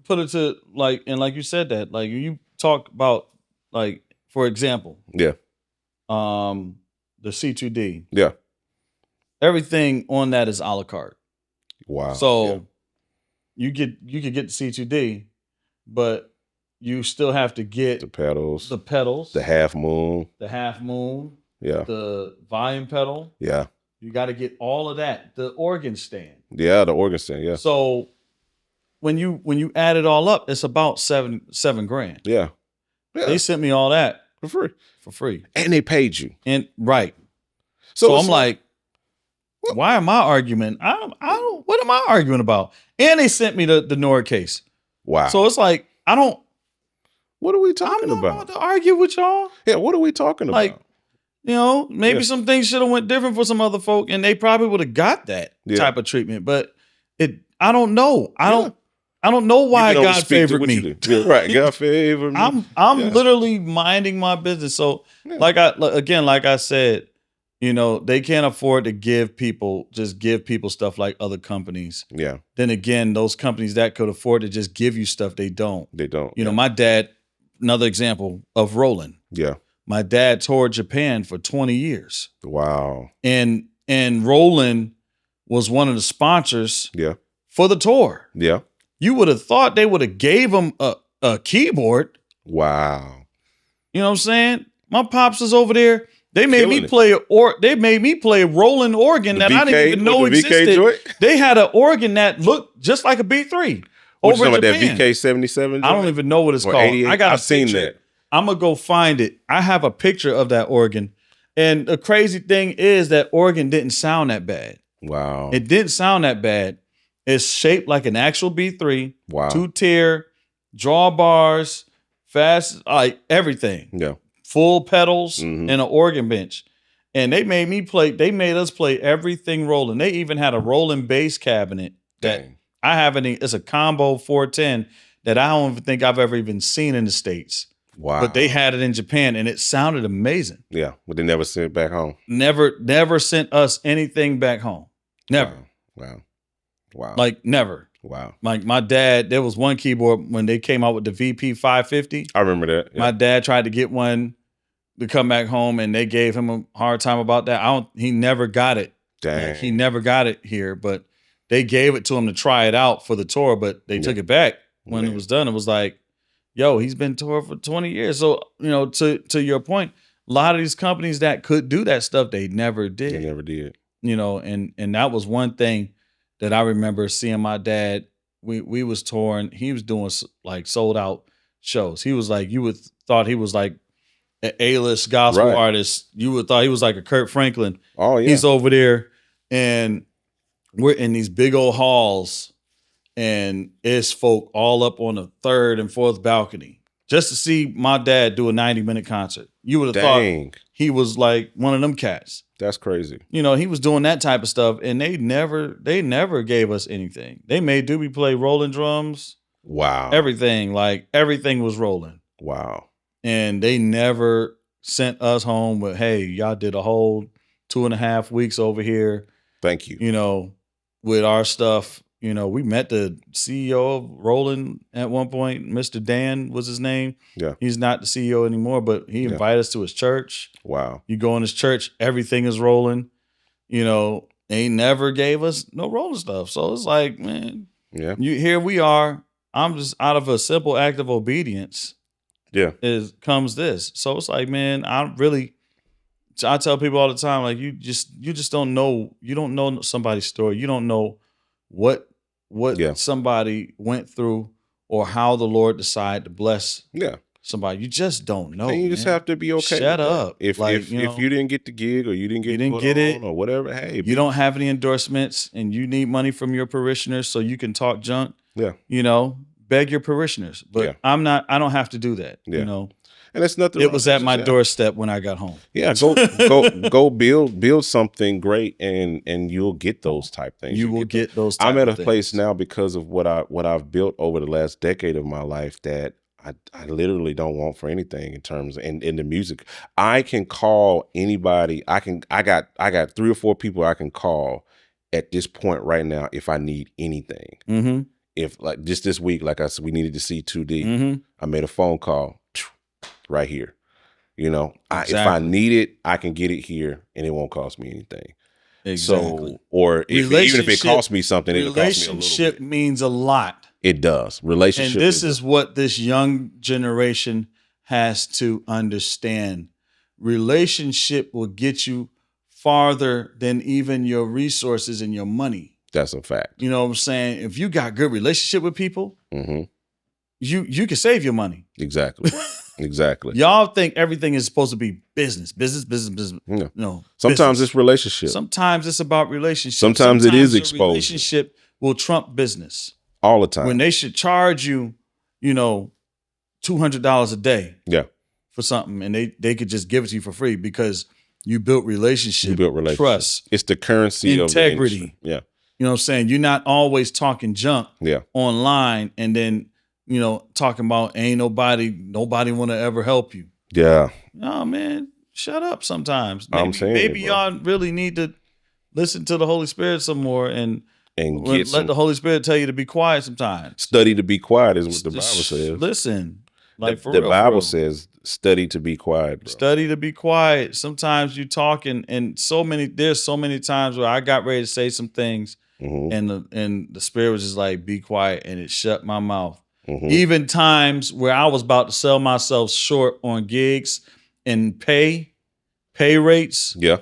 put it to like you said that, like you talk about, like, for example, the C2D. Yeah. Everything on that is a la carte. Wow. So you could get the C2D, but you still have to get the pedals, the half moon, the volume pedal. Yeah. You got to get all of that. The organ stand. Yeah, the organ stand. Yeah. So when you add it all up, it's about $7,000. Yeah. They sent me all that for free, and they paid you. And right. So I'm like, why am I arguing? I don't. What am I arguing about? And they sent me the Nord case. Wow. So it's like, what are we talking about? I'm not about to argue with y'all. Yeah, what are we talking about? Maybe some things should have went different for some other folk, and they probably would have got that type of treatment. But I don't know. I don't know why God favored me. Right, God favored me. I'm literally minding my business. So, like I said, they can't afford to give people stuff like other companies. Yeah. Then again, those companies that could afford to just give you stuff, they don't. They don't. My dad, another example of rolling. Yeah. My dad toured Japan for 20 years. Wow. And Roland was one of the sponsors for the tour. Yeah. You would have thought they would have gave him a keyboard. Wow. You know what I'm saying? My pops was over there. They made me play a Roland organ that I didn't even know existed. They had an organ that looked just like a B3 over in Japan. That VK77? I don't even know what it's called. I've seen that. I'm going to go find it. I have a picture of that organ. And the crazy thing is that organ didn't sound that bad. Wow. It didn't sound that bad. It's shaped like an actual B3. Wow. 2-tier, drawbars, fast, like everything. Yeah. Full pedals and an organ bench. And they made us play everything rolling. They even had a rolling bass cabinet that I haven't, it's a combo 410 that I don't even think I've ever even seen in the States. Wow. But they had it in Japan and it sounded amazing. Yeah. But they never sent it back home. Never sent us anything back home. Never. Wow. Like never. Wow. Like my dad, there was one keyboard when they came out with the VP 550. I remember that. Yeah. My dad tried to get one to come back home and they gave him a hard time about that. He never got it. Dang. Like, he never got it here, but they gave it to him to try it out for the tour, but they took it back when it was done. It was like, yo, he's been touring for 20 years. So, to your point, a lot of these companies that could do that stuff, they never did. They never did. And that was one thing that I remember seeing my dad. We was touring. He was doing like sold out shows. He was like, you would thought he was like an A-list gospel artist. You would thought he was like a Kurt Franklin. Oh, yeah. He's over there and we're in these big old halls and it's folk all up on the third and fourth balcony just to see my dad do a 90-minute concert. You would have thought he was like one of them cats. That's crazy. He was doing that type of stuff and they never gave us anything. They made Doobie play rolling drums. Wow. Everything was rolling. Wow. And they never sent us home with, hey, y'all did a whole 2.5 weeks over here. Thank you. With our stuff. We met the CEO of Roland at one point. Mr. Dan was his name. Yeah. He's not the CEO anymore, but he invited us to his church. Wow. You go in his church, everything is rolling. They never gave us no rolling stuff. So it's like, man, here we are. I'm just out of a simple act of obedience. Yeah. Comes this. So it's like, man, I tell people all the time, like, you just don't know. You don't know somebody's story. You don't know what somebody went through or how the Lord decided to bless somebody. You just don't know. And you just have to be okay. Shut up. If you didn't get the gig or you didn't get it or whatever, hey. You don't have any endorsements and you need money from your parishioners so you can talk junk. Yeah. Beg your parishioners. But I don't have to do that. Yeah. And it's nothing. It was at my doorstep when I got home. Yeah, go build something great, and you'll get those type things. You will get those. Type I'm at of a place now because of what I've built over the last decade of my life that I literally don't want for anything in terms of, in the music. I can call anybody. I got 3 or 4 people I can call at this point right now if I need anything. Mm-hmm. If like just this week, like I said, we needed to see 2D. Mm-hmm. I made a phone call. Right here, Exactly. If I need it, I can get it here, and it won't cost me anything. Exactly. So, or even if it costs me something, it'll cost me a little bit. Relationship means a lot. It does. Relationship, and this is what this young generation has to understand. Relationship will get you farther than even your resources and your money. That's a fact. You know what I'm saying? If you got good relationship with people, mm-hmm. you can save your money. Exactly. Exactly. Y'all think everything is supposed to be business. Yeah. No. Sometimes business. it's relationship. Sometimes it's about relationship. Sometimes it is exposure. Relationship will trump business. All the time. When they should charge you, $200 a day. Yeah. For something, and they could just give it to you for free because you built relationship, trust. It's the currency integrity. Of the industry. Yeah. You know what I'm saying? You're not always talking junk online and then, talking about ain't nobody want to ever help you. Yeah. No, man, shut up sometimes. Maybe y'all really need to listen to the Holy Spirit some more and let the Holy Spirit tell you to be quiet sometimes. Study to be quiet is what the Bible says. Listen. The Bible says study to be quiet, bro. Study to be quiet. Sometimes you talk and there's so many times where I got ready to say some things and the Spirit was just like, be quiet, and it shut my mouth. Even times where I was about to sell myself short on gigs and pay rates. Yeah.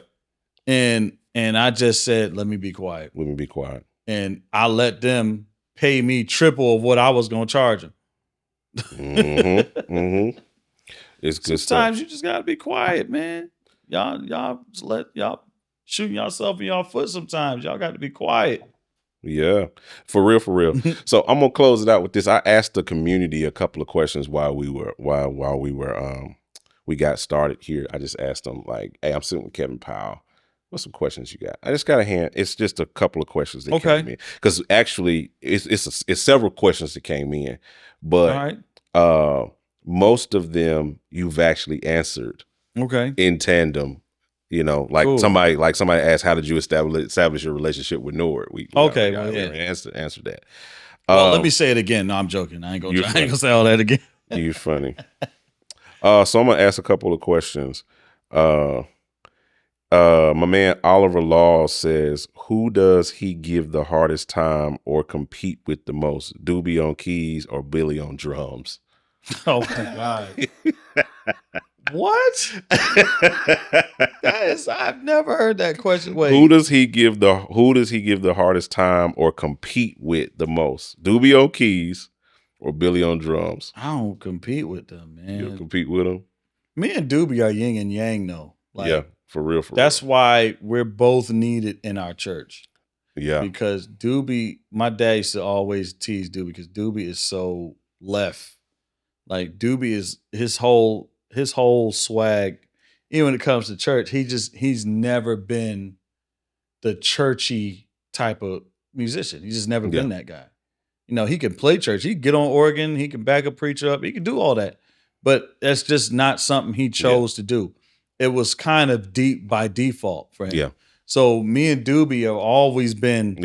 And I just said, let me be quiet. Let me be quiet. And I let them pay me triple of what I was going to charge them. It's good Sometimes stuff. you just gotta be quiet, man. Y'all shooting yourself in your foot sometimes. Y'all got to be quiet. Yeah, for real. So I'm gonna close it out with this. I asked the community a couple of questions while we got started here. I just asked them like, "Hey, I'm sitting with Kevin Powell. What's some questions you got?" I just got a hand. It's just a couple of questions that came in because actually it's several questions that came in, but most of them you've actually answered. In tandem. Cool. somebody asked, how did you establish your relationship with Nord? We answered that. Well, let me say it again. No, I'm joking. I ain't gonna say all that again. You're funny. So I'm gonna ask a couple of questions. My man Oliver Law says, who does he give the hardest time or compete with the most? Doobie on keys or Billy on drums? Oh my God. What? I've never heard that question. Wait. Who does he give the hardest time or compete with the most? Doobie on keys or Billy on drums? I don't compete with them, man. You don't compete with them? Me and Doobie are yin and yang, though. Yeah, for real. That's why we're both needed in our church. Yeah. Because Doobie, my dad used to always tease Doobie because Doobie is so left. Like Doobie is his whole swag, even when it comes to church, he's never been the churchy type of musician. He's just never been that guy. He can play church. He can get on organ. He can back a preacher up. He can do all that. But that's just not something he chose to do. It was kind of deep by default for him. Yeah. So me and Doobie have always been,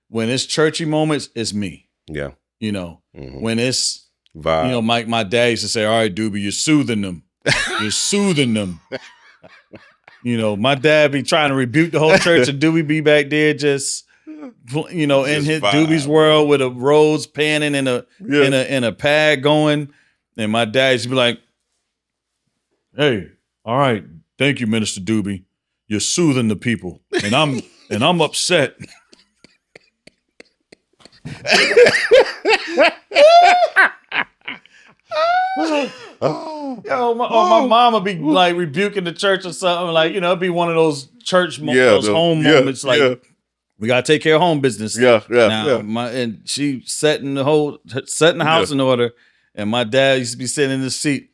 when it's churchy moments, it's me. Yeah. When it's vibe. My dad used to say, all right, Doobie, you're soothing them. You're soothing them. My dad be trying to rebuke the whole church and Doobie be back there just in his vibe. Doobie's world with a rose panning and a pad going. And my dad used to be like, hey, all right, thank you, Minister Doobie. You're soothing the people. And I'm upset. Yo, my mama be like rebuking the church or something, like it'd be one of those church home moments, like we gotta take care of home business. And she setting the house in order, and my dad used to be sitting in the seat.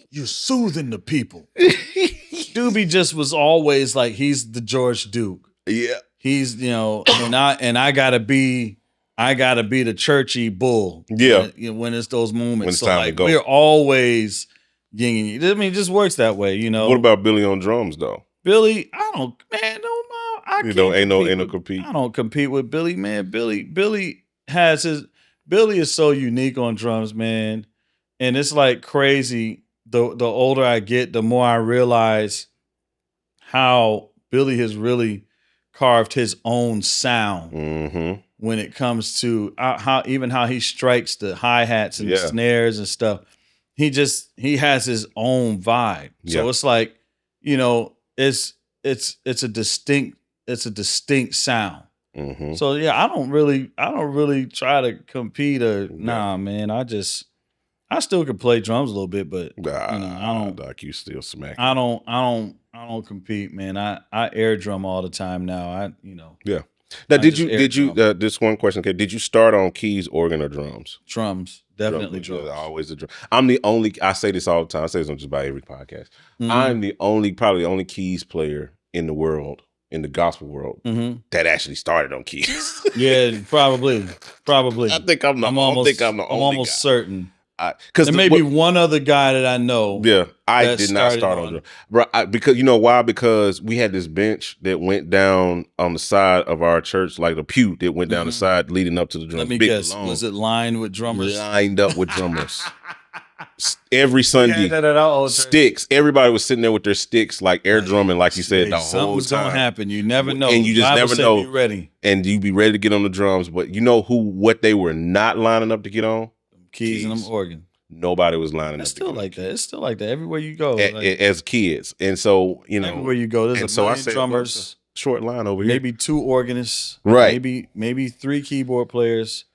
You're soothing the people. Doobie just was always like he's the George Duke. Yeah, he's and I gotta be the churchy bull. Yeah. When it's those moments. When it's time to go. We're always yin and yang. I mean, it just works that way, What about Billy on drums, though? Billy, ain't no compete. I don't compete with Billy, man. Billy is so unique on drums, man. And it's like crazy. The older I get, the more I realize how Billy has really carved his own sound. Mm-hmm. When it comes to how he strikes the hi-hats and the snares and stuff. He has his own vibe. So it's like, it's a distinct sound. Mm-hmm. So I don't really try to compete nah, man. I still can play drums a little bit, but I don't like you still smack. I don't compete, man. I air drum all the time now. Yeah. Now, did you this one question? Okay, did you start on keys, organ, or drums? Drums, definitely drums. Always the drum. I'm the only. I say this all the time. I say this on just about every podcast. Mm-hmm. I'm probably the only keys player in the world, in the gospel world, that actually started on keys. Yeah, probably. I think I'm the only almost guy. Certain. Because there may be one other guy that I know. Yeah, I did not start on drum, bro. Because you know why? Because we had this bench that went down on the side of our church, like a pew that went down the side leading up to the drums. Let me guess. Was it lined with drummers? Lined up with drummers. Every Sunday, sticks. Everybody was sitting there with their sticks, like air drumming, like you said, the whole time. Something's gonna happen. You never know, and you just never know. Be ready, and you be ready to get on the drums. But you know what they were not lining up to get on? Keys and them organ. Nobody was lining up. It's still like that. It's still like that everywhere you go. As kids, and so everywhere you go, there's a million drummers. Short line over here. Maybe 2 organists. Right. Maybe 3 keyboard players.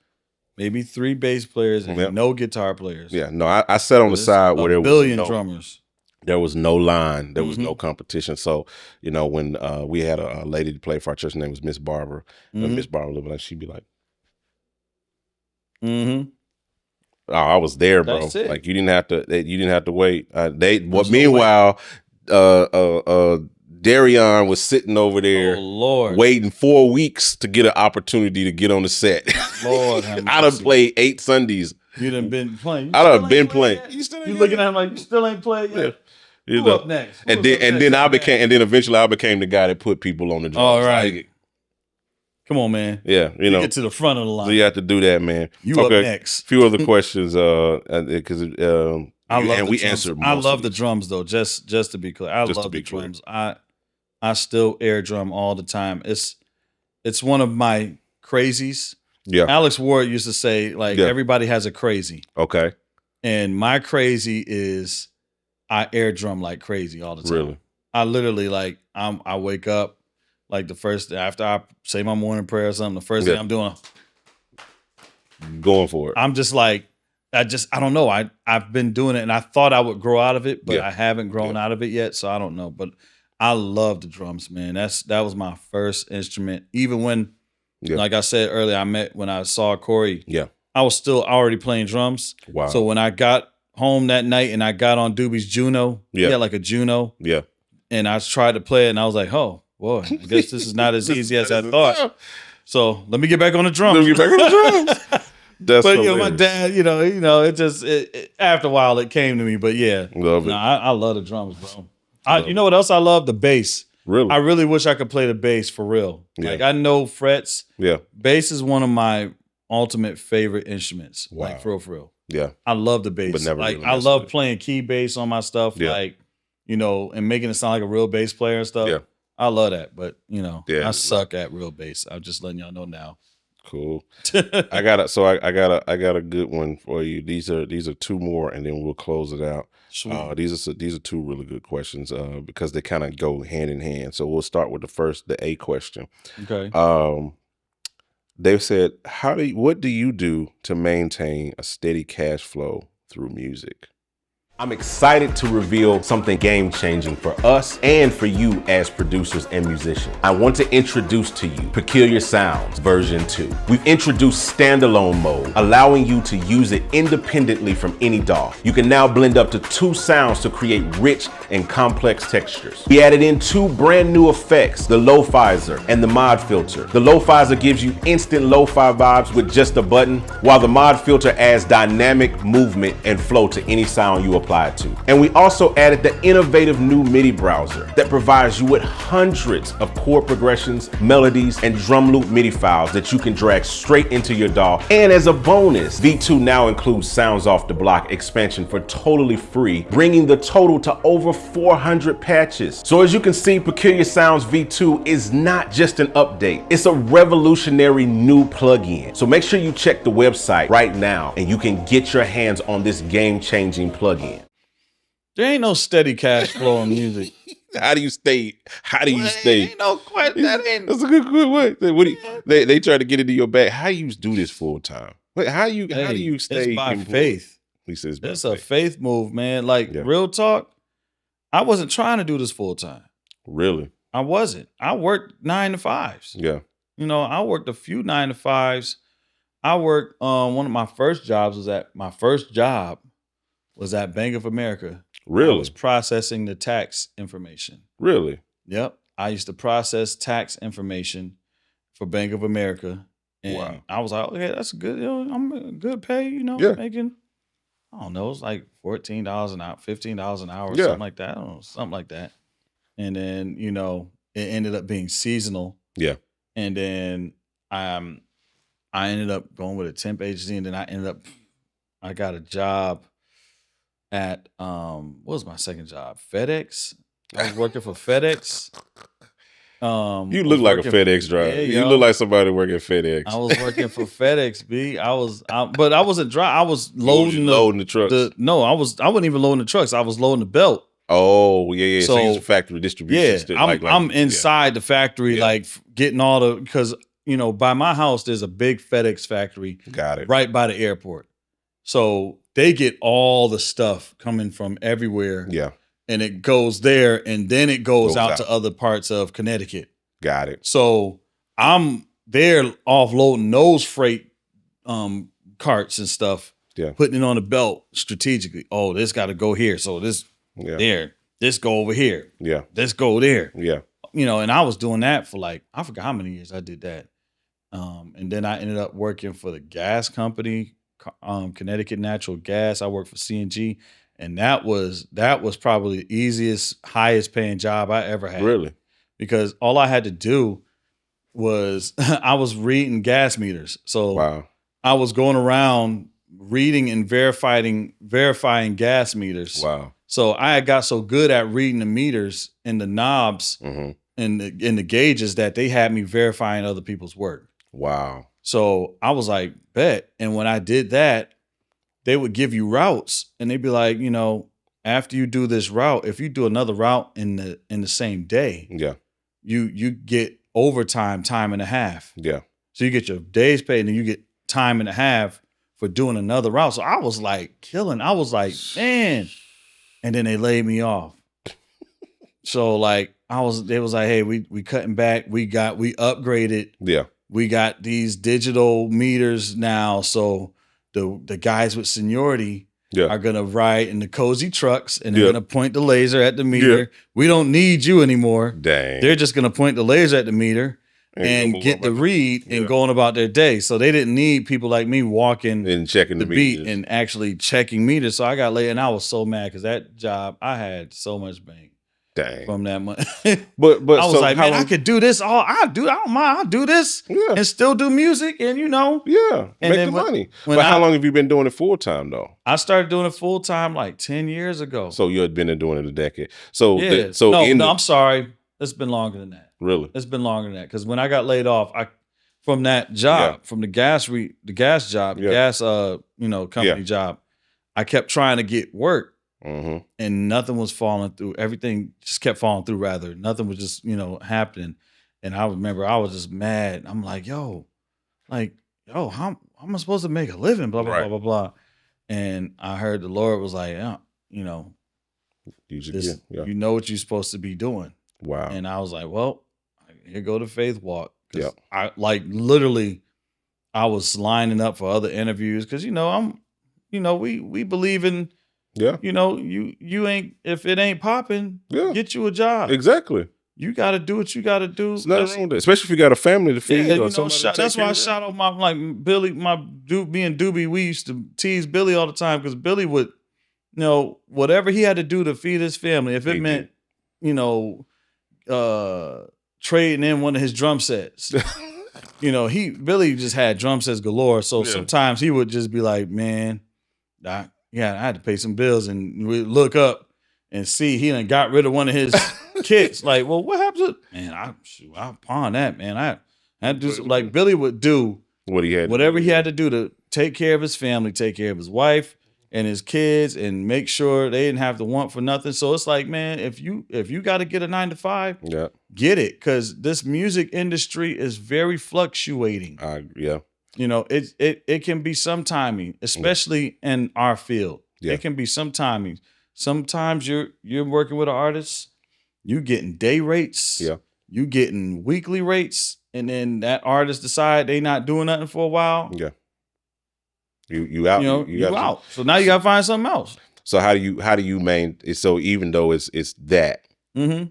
Maybe 3 bass players and no guitar players. Yeah, no, I sat on the side where there was billion drummers. There was no line. There was no competition. So, you know, when we had a lady to play for our church, her name was Miss Barbara. And Miss Barbara lived like, she'd be like, oh, I was there, bro. Like you didn't have to wait. Meanwhile, Darion was sitting over there waiting 4 weeks to get an opportunity to get on the set. Lord, I done played 8 Sundays. You done been playing. I done been playing. You looking at him like you still ain't played yet? Yeah. Who up next? And then eventually I became the guy that put people on the drums. All right. Come on, man. Yeah, you know. Get to the front of the line. So you have to do that, man. You up next. A few other questions, because we answered. I love the drums though. Just to be clear, I love the drums. I still air drum all the time. It's one of my crazies. Yeah. Alex Ward used to say everybody has a crazy. Okay. And my crazy is I air drum like crazy all the time. Really? I literally I wake up. Like the first after I say my morning prayer or something, the first thing I'm doing, going for it. I'm just like, I don't know. I've been doing it, and I thought I would grow out of it, but I haven't grown out of it yet. So I don't know. But I love the drums, man. That was my first instrument. Even when, like I said earlier, when I saw Corey. Yeah, I was still already playing drums. Wow. So when I got home that night and I got on Doobie's Juno, he had like a Juno. Yeah, and I tried to play it, and I was like, oh. Boy, I guess this is not as easy as I thought. So let me get back on the drums. But my dad, it just after a while it came to me. But yeah, I love the drums, bro. You know what else I love? The bass. Really, I really wish I could play the bass for real. Yeah. Like I know frets. Yeah, bass is one of my ultimate favorite instruments. Wow. Like for real. Yeah, I love the bass. But never like I love playing key bass on my stuff. Yeah. Like and making it sound like a real bass player and stuff. Yeah. I love that, but I suck at real bass. I'm just letting y'all know now. Cool. I got a good one for you. These are 2 more, and then we'll close it out. These are 2 really good questions because they kind of go hand in hand. So we'll start with the A question. Okay. They said, what do you do to maintain a steady cash flow through music? I'm excited to reveal something game-changing for us and for you as producers and musicians. I want to introduce to you Peculiar Sounds version 2. We've introduced standalone mode, allowing you to use it independently from any DAW. You can now blend up to 2 sounds to create rich and complex textures. We added in 2 brand new effects, the Lo-Fizer and the Mod Filter. The Lo-Fizer gives you instant lo-fi vibes with just a button, while the Mod Filter adds dynamic movement and flow to any sound you apply to. And we also added the innovative new MIDI browser that provides you with hundreds of chord progressions, melodies, and drum loop MIDI files that you can drag straight into your DAW. And as a bonus, V2 now includes Sounds Off the Block expansion for totally free, bringing the total to over 400 patches. So as you can see, Peculiar Sounds V2 is not just an update, it's a revolutionary new plugin. So make sure you check the website right now and you can get your hands on this game-changing plugin. There ain't no steady cash flow in music. How do you stay? Ain't no question. That's a good way. They try to get into your bag. How do you do this full time? How do you stay? It's by faith. He says it's a faith move, man. Like real talk. I wasn't trying to do this full time. Really? I wasn't. I worked 9 to 5s. Yeah. I worked a few 9-to-5s. I worked one of my first jobs was at Bank of America. Really? I was processing the tax information. Really? Yep. I used to process tax information for Bank of America. And I was like, okay, that's good. I'm a good pay, making, I don't know, it's like $14 an hour, $15 an hour, or something like that. I don't know, something like that. And then, it ended up being seasonal. Yeah. And then I ended up going with a temp agency, and then I got a job at what was my second job? FedEx. I was working for FedEx. You look like a FedEx driver. You look like somebody working at FedEx. I was working for FedEx, B. But I wasn't driving. I was loading the trucks. I wasn't even loading the trucks. I was loading the belt. Oh, yeah. So you use factory distribution. Yeah, I'm inside the factory, like getting all the, because by my house there's a big FedEx factory. Got it. Right by the airport. So they get all the stuff coming from everywhere. Yeah. And it goes there, and then it goes out to other parts of Connecticut. Got it. So I'm there offloading those freight carts and stuff, putting it on the belt strategically. Oh, this got to go here. So this there, this go over here. Yeah. This go there. Yeah. And I was doing that for I forgot how many years I did that. And then I ended up working for the gas company, Connecticut Natural Gas. I worked for CNG. And that was probably the easiest, highest paying job I ever had. Really? Because all I had to do was I was reading gas meters. So I was going around reading and verifying gas meters. Wow. So I got so good at reading the meters and the knobs and the gauges that they had me verifying other people's work. Wow. So I was like, bet. And when I did that, they would give you routes, and they'd be like, after you do this route, if you do another route in the same day, you get overtime, time and a half. Yeah. So you get your day's pay, and then you get time and a half for doing another route. So I was like killing. I was like, man. And then they laid me off. So they was like, hey, we cutting back. We upgraded. Yeah. We got these digital meters now. So the guys with seniority are going to ride in the cozy trucks, and they're going to point the laser at the meter. Yeah. We don't need you anymore. Dang. They're just going to point the laser at the meter and get the read and going about their day. So they didn't need people like me walking and checking the beat meters. And actually checking meters. So I got laid, and I was so mad because that job, I had so much bank. Dang. From that money. but I was like, man, I could do this all. I don't mind. I'll do this and still do music and and make the money. But how long have you been doing it full time though? I started doing it full time like 10 years ago. So you had been doing it a decade. So I'm sorry. It's been longer than that. Really? It's been longer than that. Because when I got laid off, from that job, from the gas job, company job, I kept trying to get work. Mm-hmm. And nothing was falling through. Everything just kept falling through, rather. Nothing was just, happening. And I remember I was just mad. I'm like, how am I supposed to make a living? Blah, blah, blah, blah, blah. And I heard the Lord was like, you know what you're supposed to be doing. Wow. And I was like, well, here go the faith walk. Yeah. I literally, I was lining up for other interviews because, we believe in, you ain't, if it ain't popping, get you a job. Exactly. You got to do what you got to do. It's nothing wrong with that, especially if you got a family to feed. That's why I shout out Billy, me and Doobie, we used to tease Billy all the time because Billy would, whatever he had to do to feed his family, if it meant, trading in one of his drum sets. Billy just had drum sets galore. So sometimes he would just be like, man, I had to pay some bills, and we look up and see he done got rid of one of his kicks. Like, well, what happened? Man, I pawned that, man. I had to do like Billy would do whatever he had to do to take care of his family, take care of his wife and his kids, and make sure they didn't have to want for nothing. So it's like, man, if you got to get a 9-to-5, get it, because this music industry is very fluctuating. It can be some timing, especially in our field. It can be some timing. Sometimes you're working with an artist, you getting day rates, you getting weekly rates, and then that artist decide they not doing nothing for a while. Yeah. You out. You out. So now you gotta find something else. So how do you so even though it's that,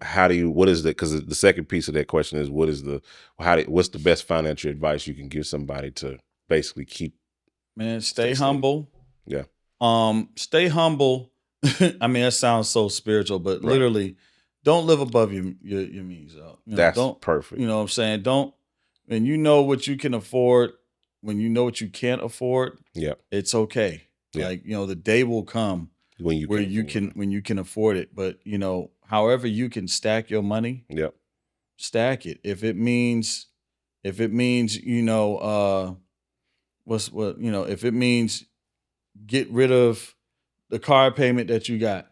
how do you, what is the, because the second piece of that question is what's the best financial advice you can give somebody to basically keep? Man, stay humble. Yeah. Stay humble. I mean, that sounds so spiritual, but literally don't live above your means. That's perfect. You know what I'm saying? Don't, when you know what you can afford, when you know what you can't afford, it's okay. Yeah. Like, the day will come when you can afford it. But however you can stack your money, stack it. If it means if it means get rid of the car payment that you got,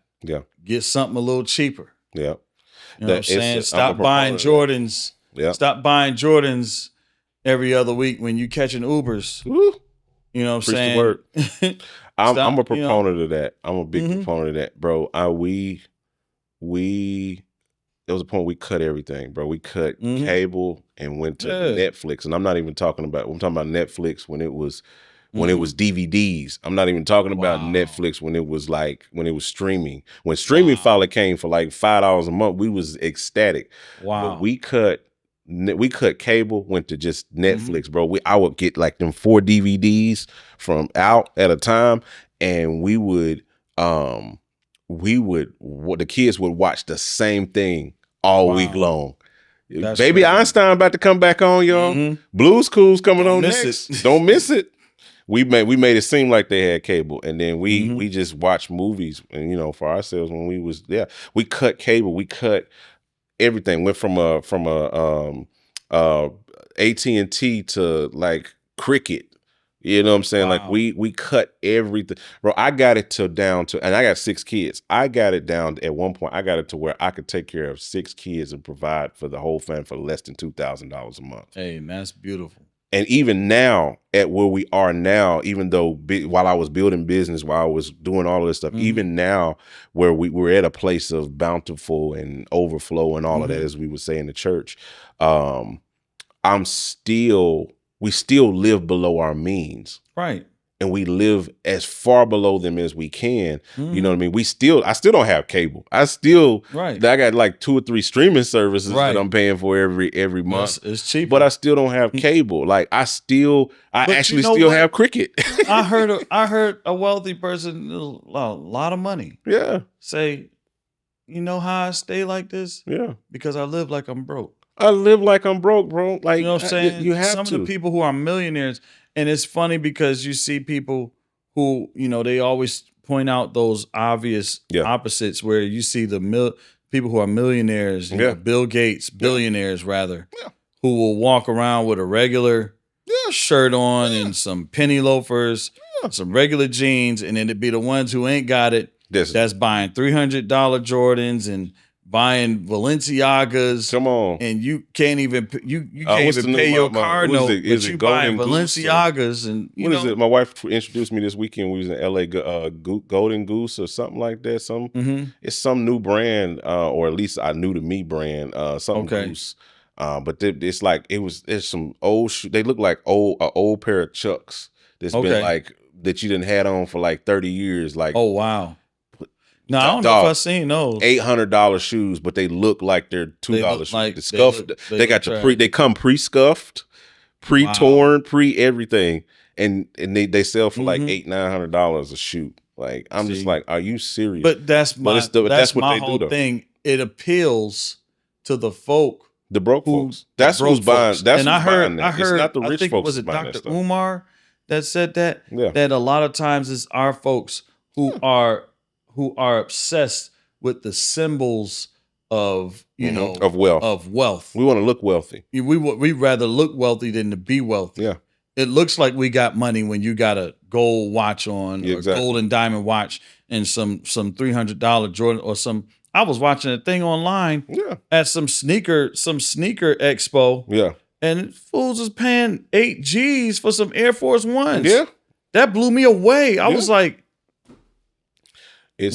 get something a little cheaper. You know what I'm saying? Stop buying Jordans. Stop buying Jordans every other week when you catching Ubers. Woo. You know what I'm saying? The word. I'm a proponent of that. I'm a big proponent of that, bro. We there was a point we cut everything, bro. We cut cable and went to Netflix, and I'm talking about Netflix when it was DVDs. I'm not even talking about Netflix when it was streaming. When streaming finally came for like $5 a month, we was ecstatic. Wow. But we cut cable, went to just Netflix, bro. I would get like them 4 DVDs from out at a time, and the kids would watch the same thing all week long. That's Baby crazy. Einstein about to come back on, y'all. Blue's Clues coming on next. Don't miss it. We made it seem like they had cable, and then we just watched movies, and for ourselves when we was there. We cut cable, we cut everything. Went from AT&T to like Cricket. You know what I'm saying? Wow. Like we cut everything. Bro, I got it down to, and I got 6 kids. I got it down at one point, I got it to where I could take care of 6 kids and provide for the whole family for less than $2,000 a month. Hey, that's beautiful. And even now, at where we are now, even though while I was building business, while I was doing all of this stuff, even now where we're at a place of bountiful and overflow and all of that, as we would say in the church, we still live below our means. Right. And we live as far below them as we can. You know what I mean? I still don't have cable. I got like 2 or 3 streaming services that I'm paying for every month. It's cheap. But I still don't have cable. Like I still have Cricket. I heard a wealthy person, a lot of money. Yeah. Say, you know how I stay like this? Yeah. Because I live like I'm broke. I live like I'm broke, bro. Like, you know what I'm saying? You have Some of the people who are millionaires, and it's funny because you see people who, they always point out those obvious opposites where you see the people who are millionaires, Bill Gates, billionaires rather, who will walk around with a regular shirt on and some penny loafers, some regular jeans, and then it'd be the ones who ain't got it that's buying $300 Jordans and buying Balenciagas. Come on. And you can't even pay your car note, but you buying Balenciagas. And what is it? My wife introduced me this weekend. We was in LA, Golden Goose or something like that. It's some new brand, or at least a new to me brand, Goose. But it's like there's some old they look like an old pair of Chucks that's been like that you done had on for like 30 years. Like, oh wow. No, I don't know if I've seen those. $800 shoes, but they look like they're $2 shoes. Like they come pre-scuffed, pre-torn, pre-everything, and they sell for like $800-900 a shoe. Like I'm just like, are you serious? But that's what my whole thing. It appeals to the folk, the broke folks. That's who's buying. That's who's buying that. It's not the rich folks. Was it Dr. Umar that said that? Yeah. That a lot of times it's our folks who are obsessed with the symbols of of wealth. We want to look wealthy. We'd rather look wealthy than to be wealthy. Yeah. It looks like we got money when you got a gold watch on, or gold and diamond watch, and some $300 Jordan or some. I was watching a thing online at some sneaker expo. Yeah. And fools is paying 8 G's for some Air Force Ones. Yeah. That blew me away. I was like,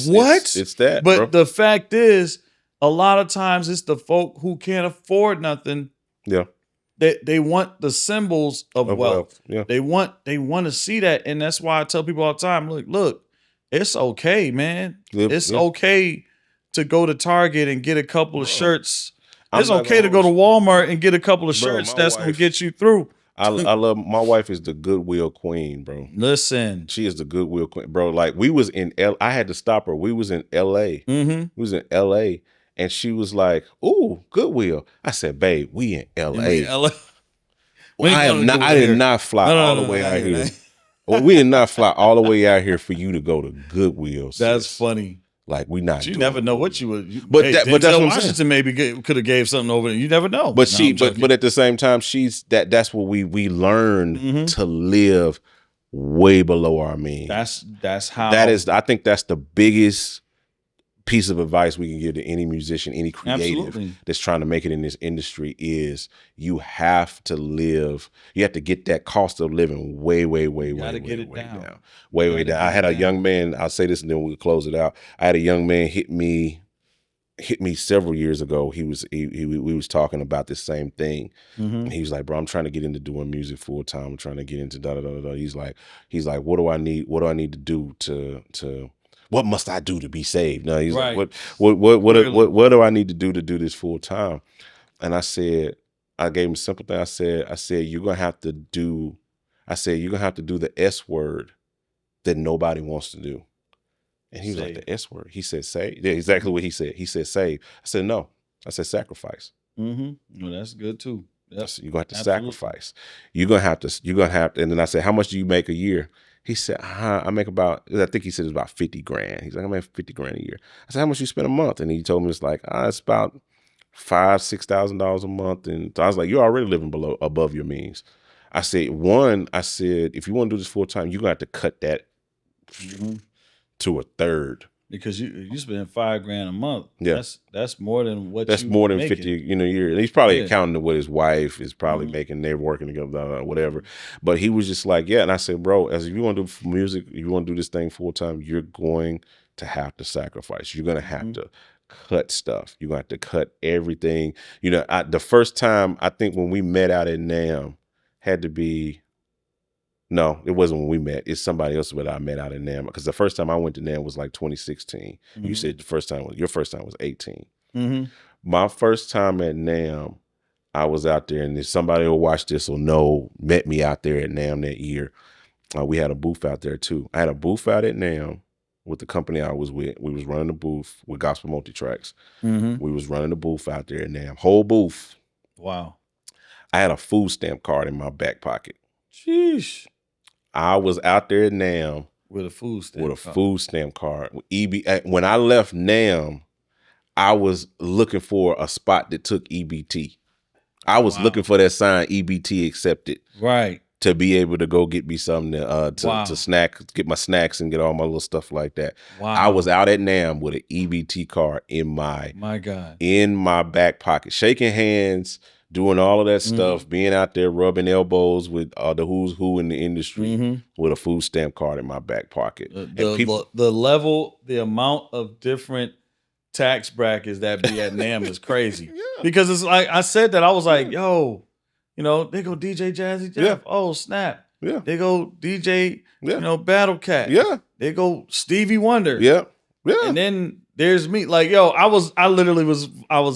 what? It's that. But bro. The fact is, a lot of times it's the folk who can't afford nothing. Yeah. they want the symbols of wealth. Yeah. They want to see that, and that's why I tell people all the time, look, it's okay, man. It's okay to go to Target and get a couple of shirts. It's okay to go to Walmart and get a couple of shirts. That's gonna get you through. I love my wife is the goodwill queen, bro. Listen, she is the goodwill queen, bro. Like we was in I had to stop her. We was in LA. Mm-hmm. We was in LA, and she was like, "Ooh, Goodwill." I said, "Babe, we in LA." I did not fly all the way out here. Well, we did not fly all the way out here for you to go to Goodwill. That's funny. Like we not. You never know what you would. But that's what I'm Washington saying. Maybe could have gave something over there. You never know. But but at the same time, that's what we learned to live way below our means. That's how. That is. I think that's the biggest piece of advice we can give to any musician, any creative that's trying to make it in this industry is you have to live. You have to get that cost of living way down. Way down. I had a young man, I'll say this and then we'll close it out. I had a young man hit me several years ago. We was talking about this same thing. And he was like, "Bro, I'm trying to get into doing music full time. I'm trying to get into da da da da." He's like, "What do I need to do to what must I do to be saved?" No, he's like, what do I need to do this full time? And I gave him a simple thing. I said, you're gonna have to do the S word that nobody wants to do. And he was like, the S word. He said, save. Yeah, exactly what he said. He said, save. I said, no. I said, sacrifice. Well, that's good too. Yep. You're gonna have to sacrifice. You're gonna have to. And then I said, how much do you make a year? He said, I make about, I think he said it's about 50 grand. He's like, I make 50 grand a year. I said, how much you spend a month? And he told me it's like, it's about $5,000-$6,000 a month. And so I was like, you're already living above your means. I said, if you want to do this full time, you're gonna have to cut that to a third. Because you spend $5 grand a month. Yeah. That's more than what that's you more than making. 50 a year. And he's probably accounting to what his wife is probably making. They're working together, whatever. But he was just like, yeah. And I said, bro, if you want to do music, if you want to do this thing full time, you're going to have to sacrifice. You're going to have to cut stuff. You're going to have to cut everything. You know, the first time, I think when we met out at NAMM had to be, no, it wasn't when we met. It's somebody else that I met out in NAMM. Because the first time I went to NAMM was like 2016. You said your first time was 18. My first time at NAMM, I was out there, and somebody who watched this will know, met me out there at NAMM that year. We had a booth out there too. I had a booth out at NAMM with the company I was with. We was running the booth with Gospel Multitracks. We was running the booth out there at NAMM. Whole booth. Wow. I had a food stamp card in my back pocket. Sheesh. I was out there at NAMM with a food stamp food stamp card. When I left NAMM, I was looking for a spot that took EBT. I was looking for that sign, EBT accepted. Right. To be able to go get me something to snack, get my snacks and get all my little stuff like that. Wow. I was out at NAMM with an EBT card in my back pocket, shaking hands, doing all of that stuff, being out there rubbing elbows with the who's who in the industry with a food stamp card in my back pocket. The amount of different tax brackets that be at NAMM is crazy. Because it's like, I said that, I was like, yo, you know, they go DJ Jazzy Jeff. Yeah. Oh, snap. Yeah. They go DJ, Battle Cat. Yeah. They go Stevie Wonder. Yeah. Yeah. And then there's me. Like, yo, I was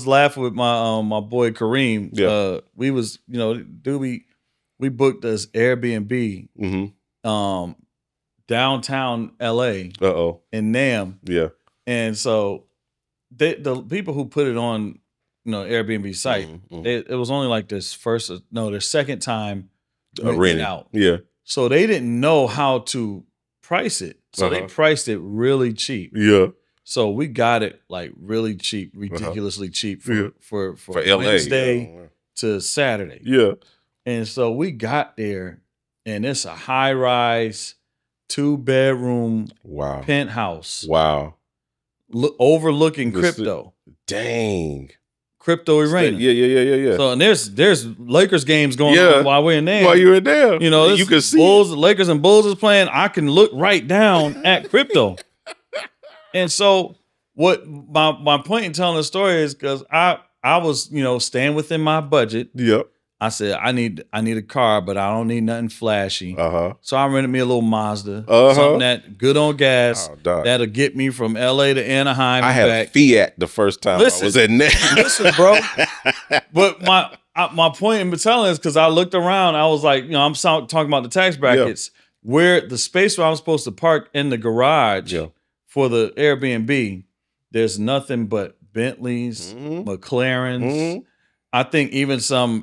laughing with my boy Kareem. Yeah. We was, we booked this Airbnb downtown LA. In NAMM. Yeah. And so the people who put it on, Airbnb site, it was only like their second time renting out. Yeah. So they didn't know how to price it. So they priced it really cheap. Yeah. So we got it like really cheap, ridiculously cheap for LA. Wednesday to Saturday. Yeah. And so we got there, and it's a high-rise, 2-bedroom penthouse. Wow. Overlooking crypto. Dang. Crypto arena. Yeah. So, and there's Lakers games going on while we're in there. While you're in there. You can see Bulls, Lakers and Bulls is playing. I can look right down at crypto. And so what my point in telling the story is because I was, staying within my budget. Yep. I said, I need a car, but I don't need nothing flashy. So I rented me a little Mazda, something that good on gas, that'll get me from LA to Anaheim. I had back. a Fiat the first time I was in there. Listen, bro. But my point in telling is because I looked around, I was like, I'm talking about the tax brackets, where the space where I'm supposed to park in the garage for the Airbnb, there's nothing but Bentleys, McLarens. I think even some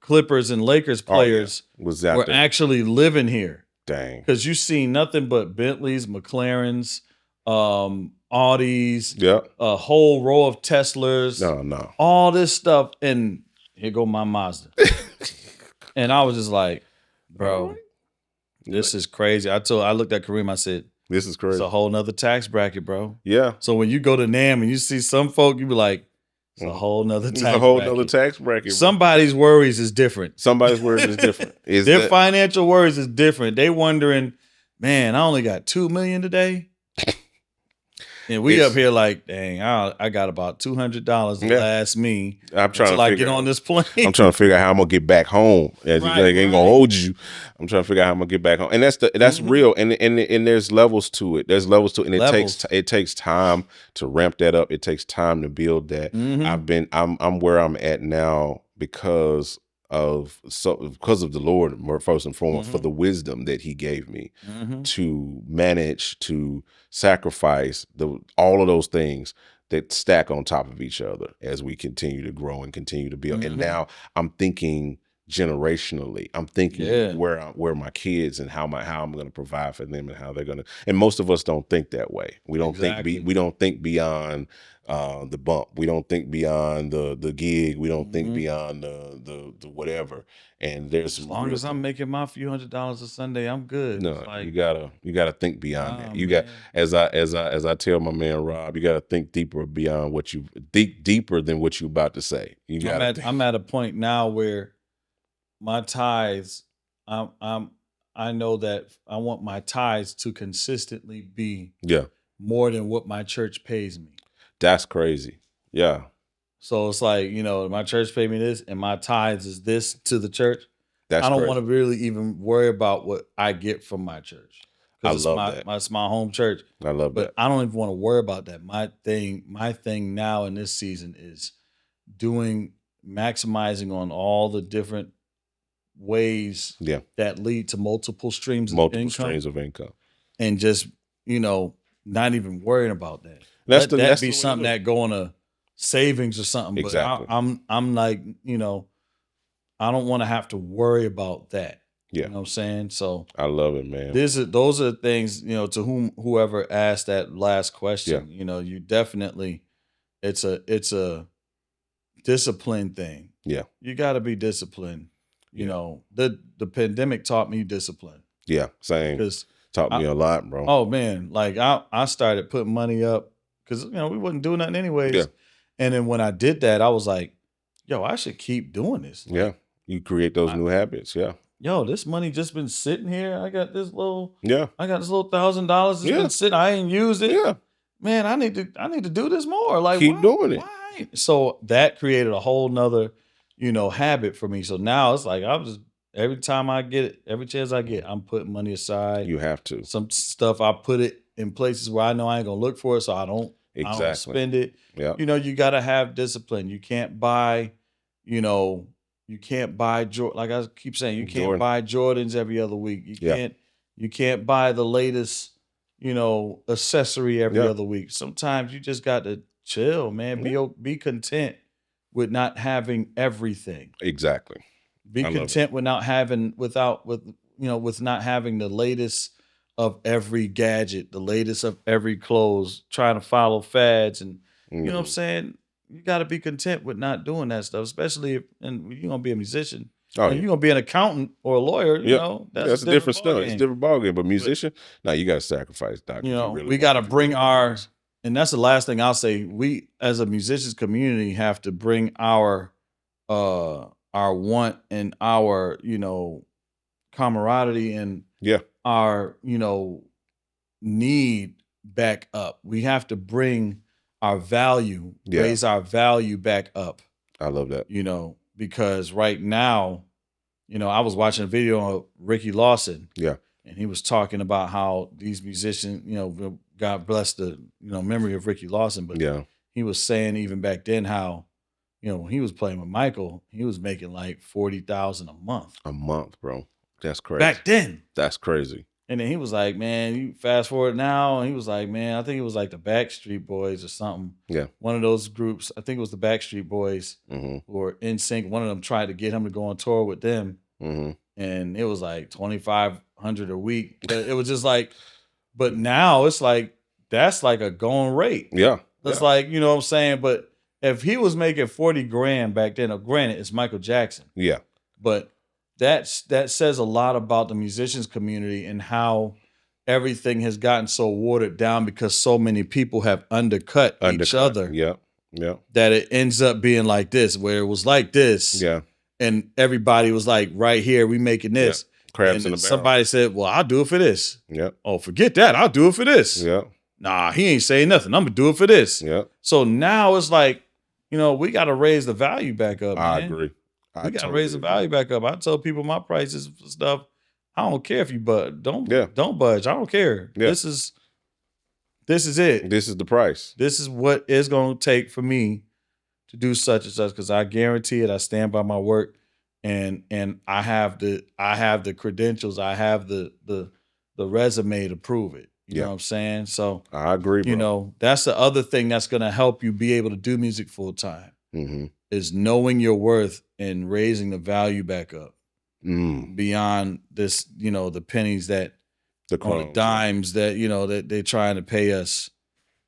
Clippers and Lakers players were actually living here. Dang. Because you see nothing but Bentleys, McLarens, Audis, a whole row of Teslas. No. All this stuff. And here go my Mazda. And I was just like, bro, this is crazy. I looked at Kareem, I said, this is crazy. It's a whole nother tax bracket, bro. Yeah. So when you go to NAMM and you see some folk, you be like, it's a whole nother tax bracket. Somebody's worries is different. Their financial worries is different. They wondering, man, I only got $2 million today. And we up here like, dang, I got about $200 to last me. I'm trying to get on this plane. I'm trying to figure out how I'm gonna get back home. Ain't gonna hold you. I'm trying to figure out how I'm gonna get back home, and that's real. And there's levels to it. And it takes time to ramp that up. It takes time to build that. I'm where I'm at now because of the Lord, first and foremost, for the wisdom that He gave me to manage, to sacrifice all of those things that stack on top of each other as we continue to grow and continue to build. And now I'm thinking generationally. I'm thinking where my kids and how I'm going to provide for them and how they're going to. And most of us don't think that way. We don't think beyond the bump. We don't think beyond the gig. We don't think beyond the whatever. And there's as long as I'm making my few $100s a Sunday, I'm good. No, you gotta think beyond that. You got as I tell my man Rob, you gotta think deeper beyond deeper than what you about to say. I'm at a point now where my tithes, I know that I want my tithes to consistently be more than what my church pays me. That's crazy. Yeah. So it's like, my church paid me this and my tithes is this to the church. I don't want to really even worry about what I get from my church. I love that. It's my home church. I love that. But I don't even want to worry about that. My thing now in this season is maximizing on all the different ways that lead to multiple streams of income. And just, not even worrying about that. Let that be something that go on a savings or something. Exactly. But I'm like, I don't want to have to worry about that. Yeah. You know what I'm saying? So I love it, man. Those are things, to whoever asked that last question, you definitely, it's a discipline thing. Yeah. You got to be disciplined. The pandemic taught me discipline. Yeah, same. Because taught me a lot, bro. Oh man, like I started putting money up because we wasn't doing nothing anyways. Yeah. And then when I did that, I was like, yo, I should keep doing this. Yeah. You create those new habits. Yeah. Yo, this money just been sitting here. I got this little $1,000 that's been sitting. I ain't used it. Yeah. Man, I need to do this more. Like keep doing it. Why? So that created a whole nother, habit for me. So now it's like I'm just every time I get it, every chance I get, I'm putting money aside. You have to. Some stuff I put it in places where I know I ain't gonna look for it, so I don't spend it. Yeah. You gotta have discipline. You can't buy, like I keep saying, you can't buy Jordans every other week. You can't buy the latest, accessory every other week. Sometimes you just got to chill, man. Be content with not having everything. Exactly. Be content with not having with not having the latest of every gadget, the latest of every clothes, trying to follow fads and you know what I'm saying? You got to be content with not doing that stuff, especially if you're going to be a musician. You're going to be an accountant or a lawyer, that's a different stuff. It's a different ballgame. But musician, you got to sacrifice, Doc. We got to bring and that's the last thing I'll say. We, as a musicians community, have to bring our want and our, camaraderie and our, need back up. We have to bring our value, raise our value back up. I love that. because right now, you know, I was watching a video of Ricky Lawson. Yeah. And he was talking about how these musicians, you know, God bless the, you know, memory of Ricky Lawson. But he was saying even back then how, you know, when he was playing with Michael, he was making like $40,000 a month. A month, bro. That's crazy. Back then. That's crazy. And then he was like, man, you fast forward now. And he was like, man, I think it was like the Backstreet Boys or something. Yeah. One of those groups. I think it was the Backstreet Boys or NSYNC. One of them tried to get him to go on tour with them. And it was like $2,500 a week. But it was just like, but now it's like, that's like a going rate. Yeah. It's like, you know what I'm saying? But if he was making 40 grand back then, granted, it's Michael Jackson. Yeah. But that says a lot about the musicians community and how everything has gotten so watered down because so many people have undercut each other. Yeah. Yeah. That it ends up being like this, where it was like this. Yeah. And everybody was like, right here, we making this. Yeah. Crabs and in the barrel. Somebody said, well, I'll do it for this. Yeah. Oh, forget that. I'll do it for this. Yeah. Nah, he ain't saying nothing. I'm going to do it for this. Yeah. So now it's like, you know, we got to raise the value back up, man. I agree. We got to raise the value back up. I tell people my prices for stuff. I don't care if you budge. Don't budge. I don't care. Yeah. This is it. This is the price. This is what it's going to take for me to do such and such, because I guarantee it. I stand by my work, and I have the credentials. I have the resume to prove it. You know what I'm saying? So I agree, bro. You know, that's the other thing that's going to help you be able to do music full time is knowing your worth and raising the value back up beyond this, you know, the pennies that on the dimes that, you know, that they're trying to pay us,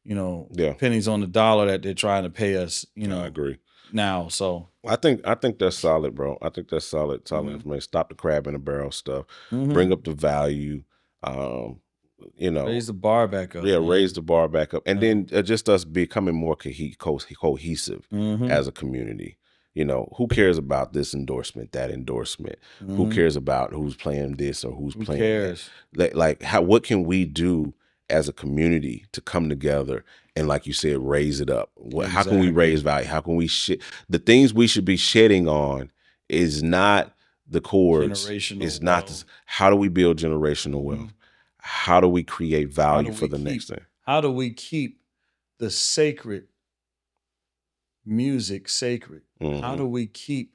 you know, pennies on the dollar that they're trying to pay us, you know. I agree. Now, so I think that's solid, bro. I think that's solid information. Stop the crab in the barrel stuff. Bring up the value. You know, raise the bar back up. Yeah, raise the bar back up, and then just us becoming more cohesive as a community. You know, who cares about this endorsement, that endorsement? Who cares about who's playing this or who's playing cares? That? Like what can we do as a community to come together and, like you said, raise it up? How can we raise value? How can we the things we should be shedding on is not the chords. It's not this, how do we build generational wealth? How do we create value for the next thing? How do we keep the sacred music sacred? How do we keep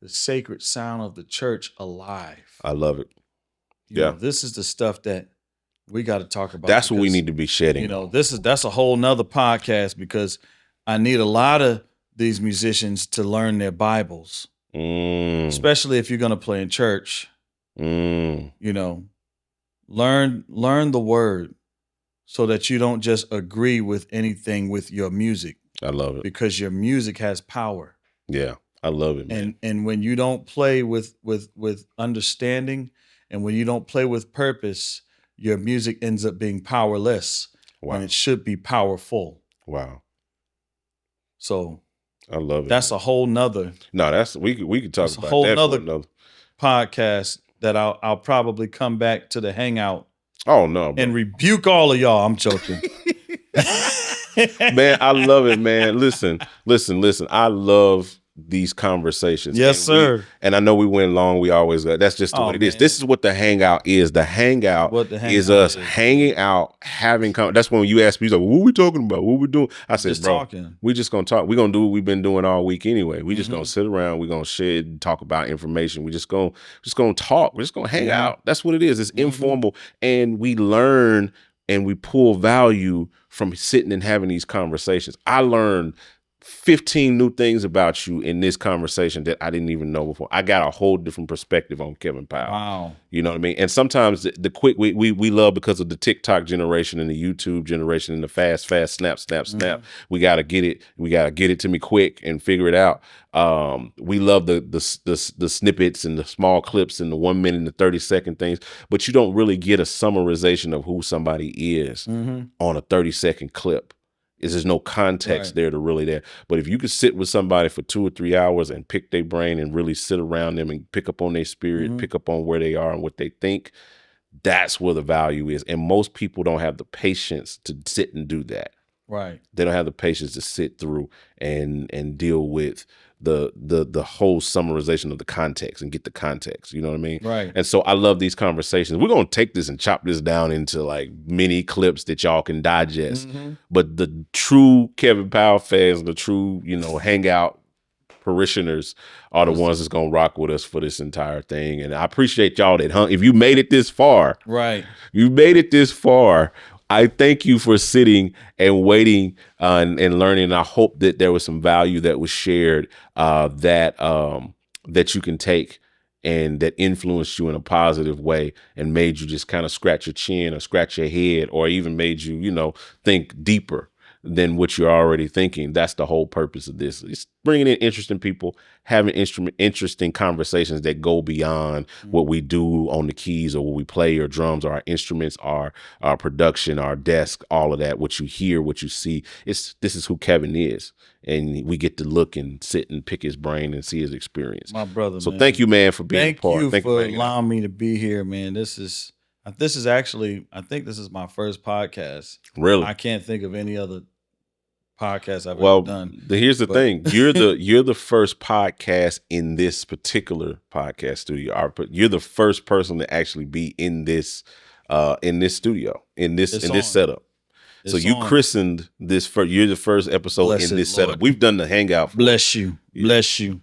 the sacred sound of the church alive? I love it. You know, this is the stuff that we got to talk about. That's what we need to be shedding. You know, that's a whole nother podcast, because I need a lot of these musicians to learn their Bibles, especially if you're going to play in church. You know, learn the word so that you don't just agree with anything with your music. I love it. Because your music has power. Yeah, I love it, man. And when you don't play with understanding, and when you don't play with purpose, your music ends up being powerless when it should be powerful. Wow. So I love it. That's a whole nother. No, we could talk about a whole that nother for another podcast that I'll probably come back to the Hangout. Oh no, bro. And rebuke all of y'all. I'm joking. Man, I love it, man. Listen. I love these conversations. Yes, sir. And I know we went long. We always go. That's just what it is. This is what the Hangout is. The Hangout is us hanging out, having. That's when you ask me, like, what are we talking about? What we doing? I said, bro, we just gonna talk. We're gonna do what we've been doing all week anyway. We just gonna sit around. We're gonna share and talk about information. We just gonna talk. We're just gonna hang out. That's what it is. It's informal, and we learn and we pull value from sitting and having these conversations. I learned 15 new things about you in this conversation that I didn't even know before. I got a whole different perspective on Kevin Powell. Wow. You know what I mean? And sometimes the quick, we love because of the TikTok generation and the YouTube generation and the fast, snap. We got to get it. We got to get it to me quick and figure it out. We love the snippets and the small clips and the 1 minute and the 30-second things, but you don't really get a summarization of who somebody is on a 30-second clip. There's no context there to really there. But if you could sit with somebody for 2 or 3 hours and pick their brain and really sit around them and pick up on their spirit, pick up on where they are and what they think, that's where the value is. And most people don't have the patience to sit and do that. Right. They don't have the patience to sit through and deal with the whole summarization of the context and get the context. You know what I mean? Right. And so I love these conversations. We're gonna take this and chop this down into like mini clips that y'all can digest. But the true Kevin Powell fans, the true, Hangout parishioners are the ones that's gonna rock with us for this entire thing. And I appreciate y'all that hung. If you made it this far, you made it this far. I thank you for sitting and waiting and learning. I hope that there was some value that was shared that you can take and that influenced you in a positive way and made you just kind of scratch your chin or scratch your head or even made you, think deeper than what you're already thinking. That's the whole purpose of this. It's bringing in interesting people, having interesting conversations that go beyond what we do on the keys or what we play or drums or our instruments, our production, our desk, all of that, what you hear, what you see. This is who Kevin is. And we get to look and sit and pick his brain and see his experience. My brother, so thank you, man, for being part. Thank you for allowing me to be here, man. This is actually, I think this is my first podcast. Really? I can't think of any other podcast I've ever done. Here's the thing. You're the first podcast in this particular podcast studio. You're the first person to actually be in this studio, in this setup. So you christened this first. You're the first episode in this setup. We've done the Hangout. Bless you.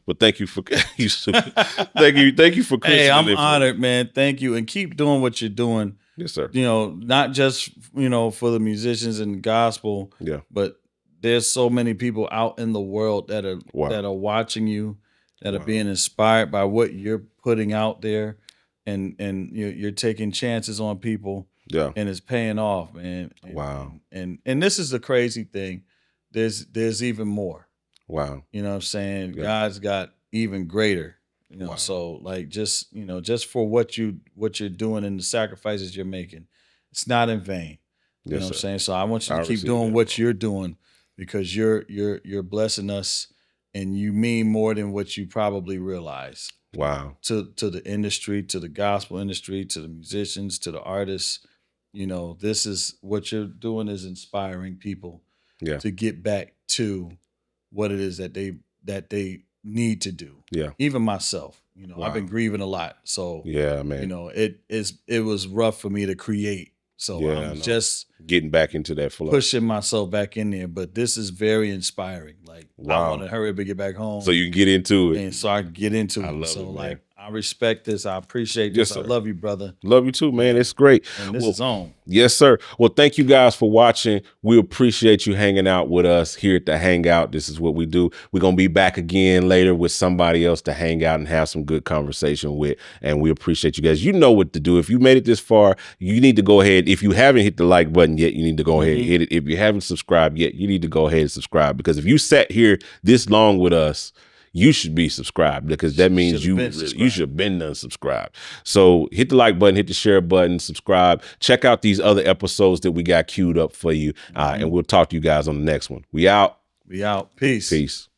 But thank you for thank you for christening. Hey, I'm honored, man. Thank you, and keep doing what you're doing. Yes, sir. Not just for the musicians and gospel. Yeah. But there's so many people out in the world that are watching you, that are being inspired by what you're putting out there, and you're taking chances on people. Yeah. And it's paying off, man. And this is the crazy thing. There's even more. Wow. You know what I'm saying? Yeah. God's got even greater. So like just for what you're doing and the sacrifices you're making, it's not in vain. You know what I'm saying? So I want you to keep doing what you're doing, because you're blessing us, and you mean more than what you probably realize. Wow. To the industry, to the gospel industry, to the musicians, to the artists. This is what you're doing, is inspiring people to get back to what it is that they need to do. Yeah. Even myself, I've been grieving a lot. So yeah, man. It was rough for me to create. So I'm just getting back into that flow, pushing myself back in there. But this is very inspiring. Like, I want to hurry up and get back home, so you can get into it, and so I can get into it. Love so it, like, I respect this. I appreciate this. Yes, I love you, brother. Love you too, man. It's great. And this is on. Yes, sir. Well, thank you guys for watching. We appreciate you hanging out with us here at the Hangout. This is what we do. We're going to be back again later with somebody else to hang out and have some good conversation with. And we appreciate you guys. You know what to do. If you made it this far, you need to go ahead. If you haven't hit the like button yet, you need to go ahead and hit it. If you haven't subscribed yet, you need to go ahead and subscribe, because if you sat here this long with us, you should be subscribed, because that means you should have been unsubscribed. So hit the like button, hit the share button, subscribe. Check out these other episodes that we got queued up for you. And we'll talk to you guys on the next one. We out. Peace.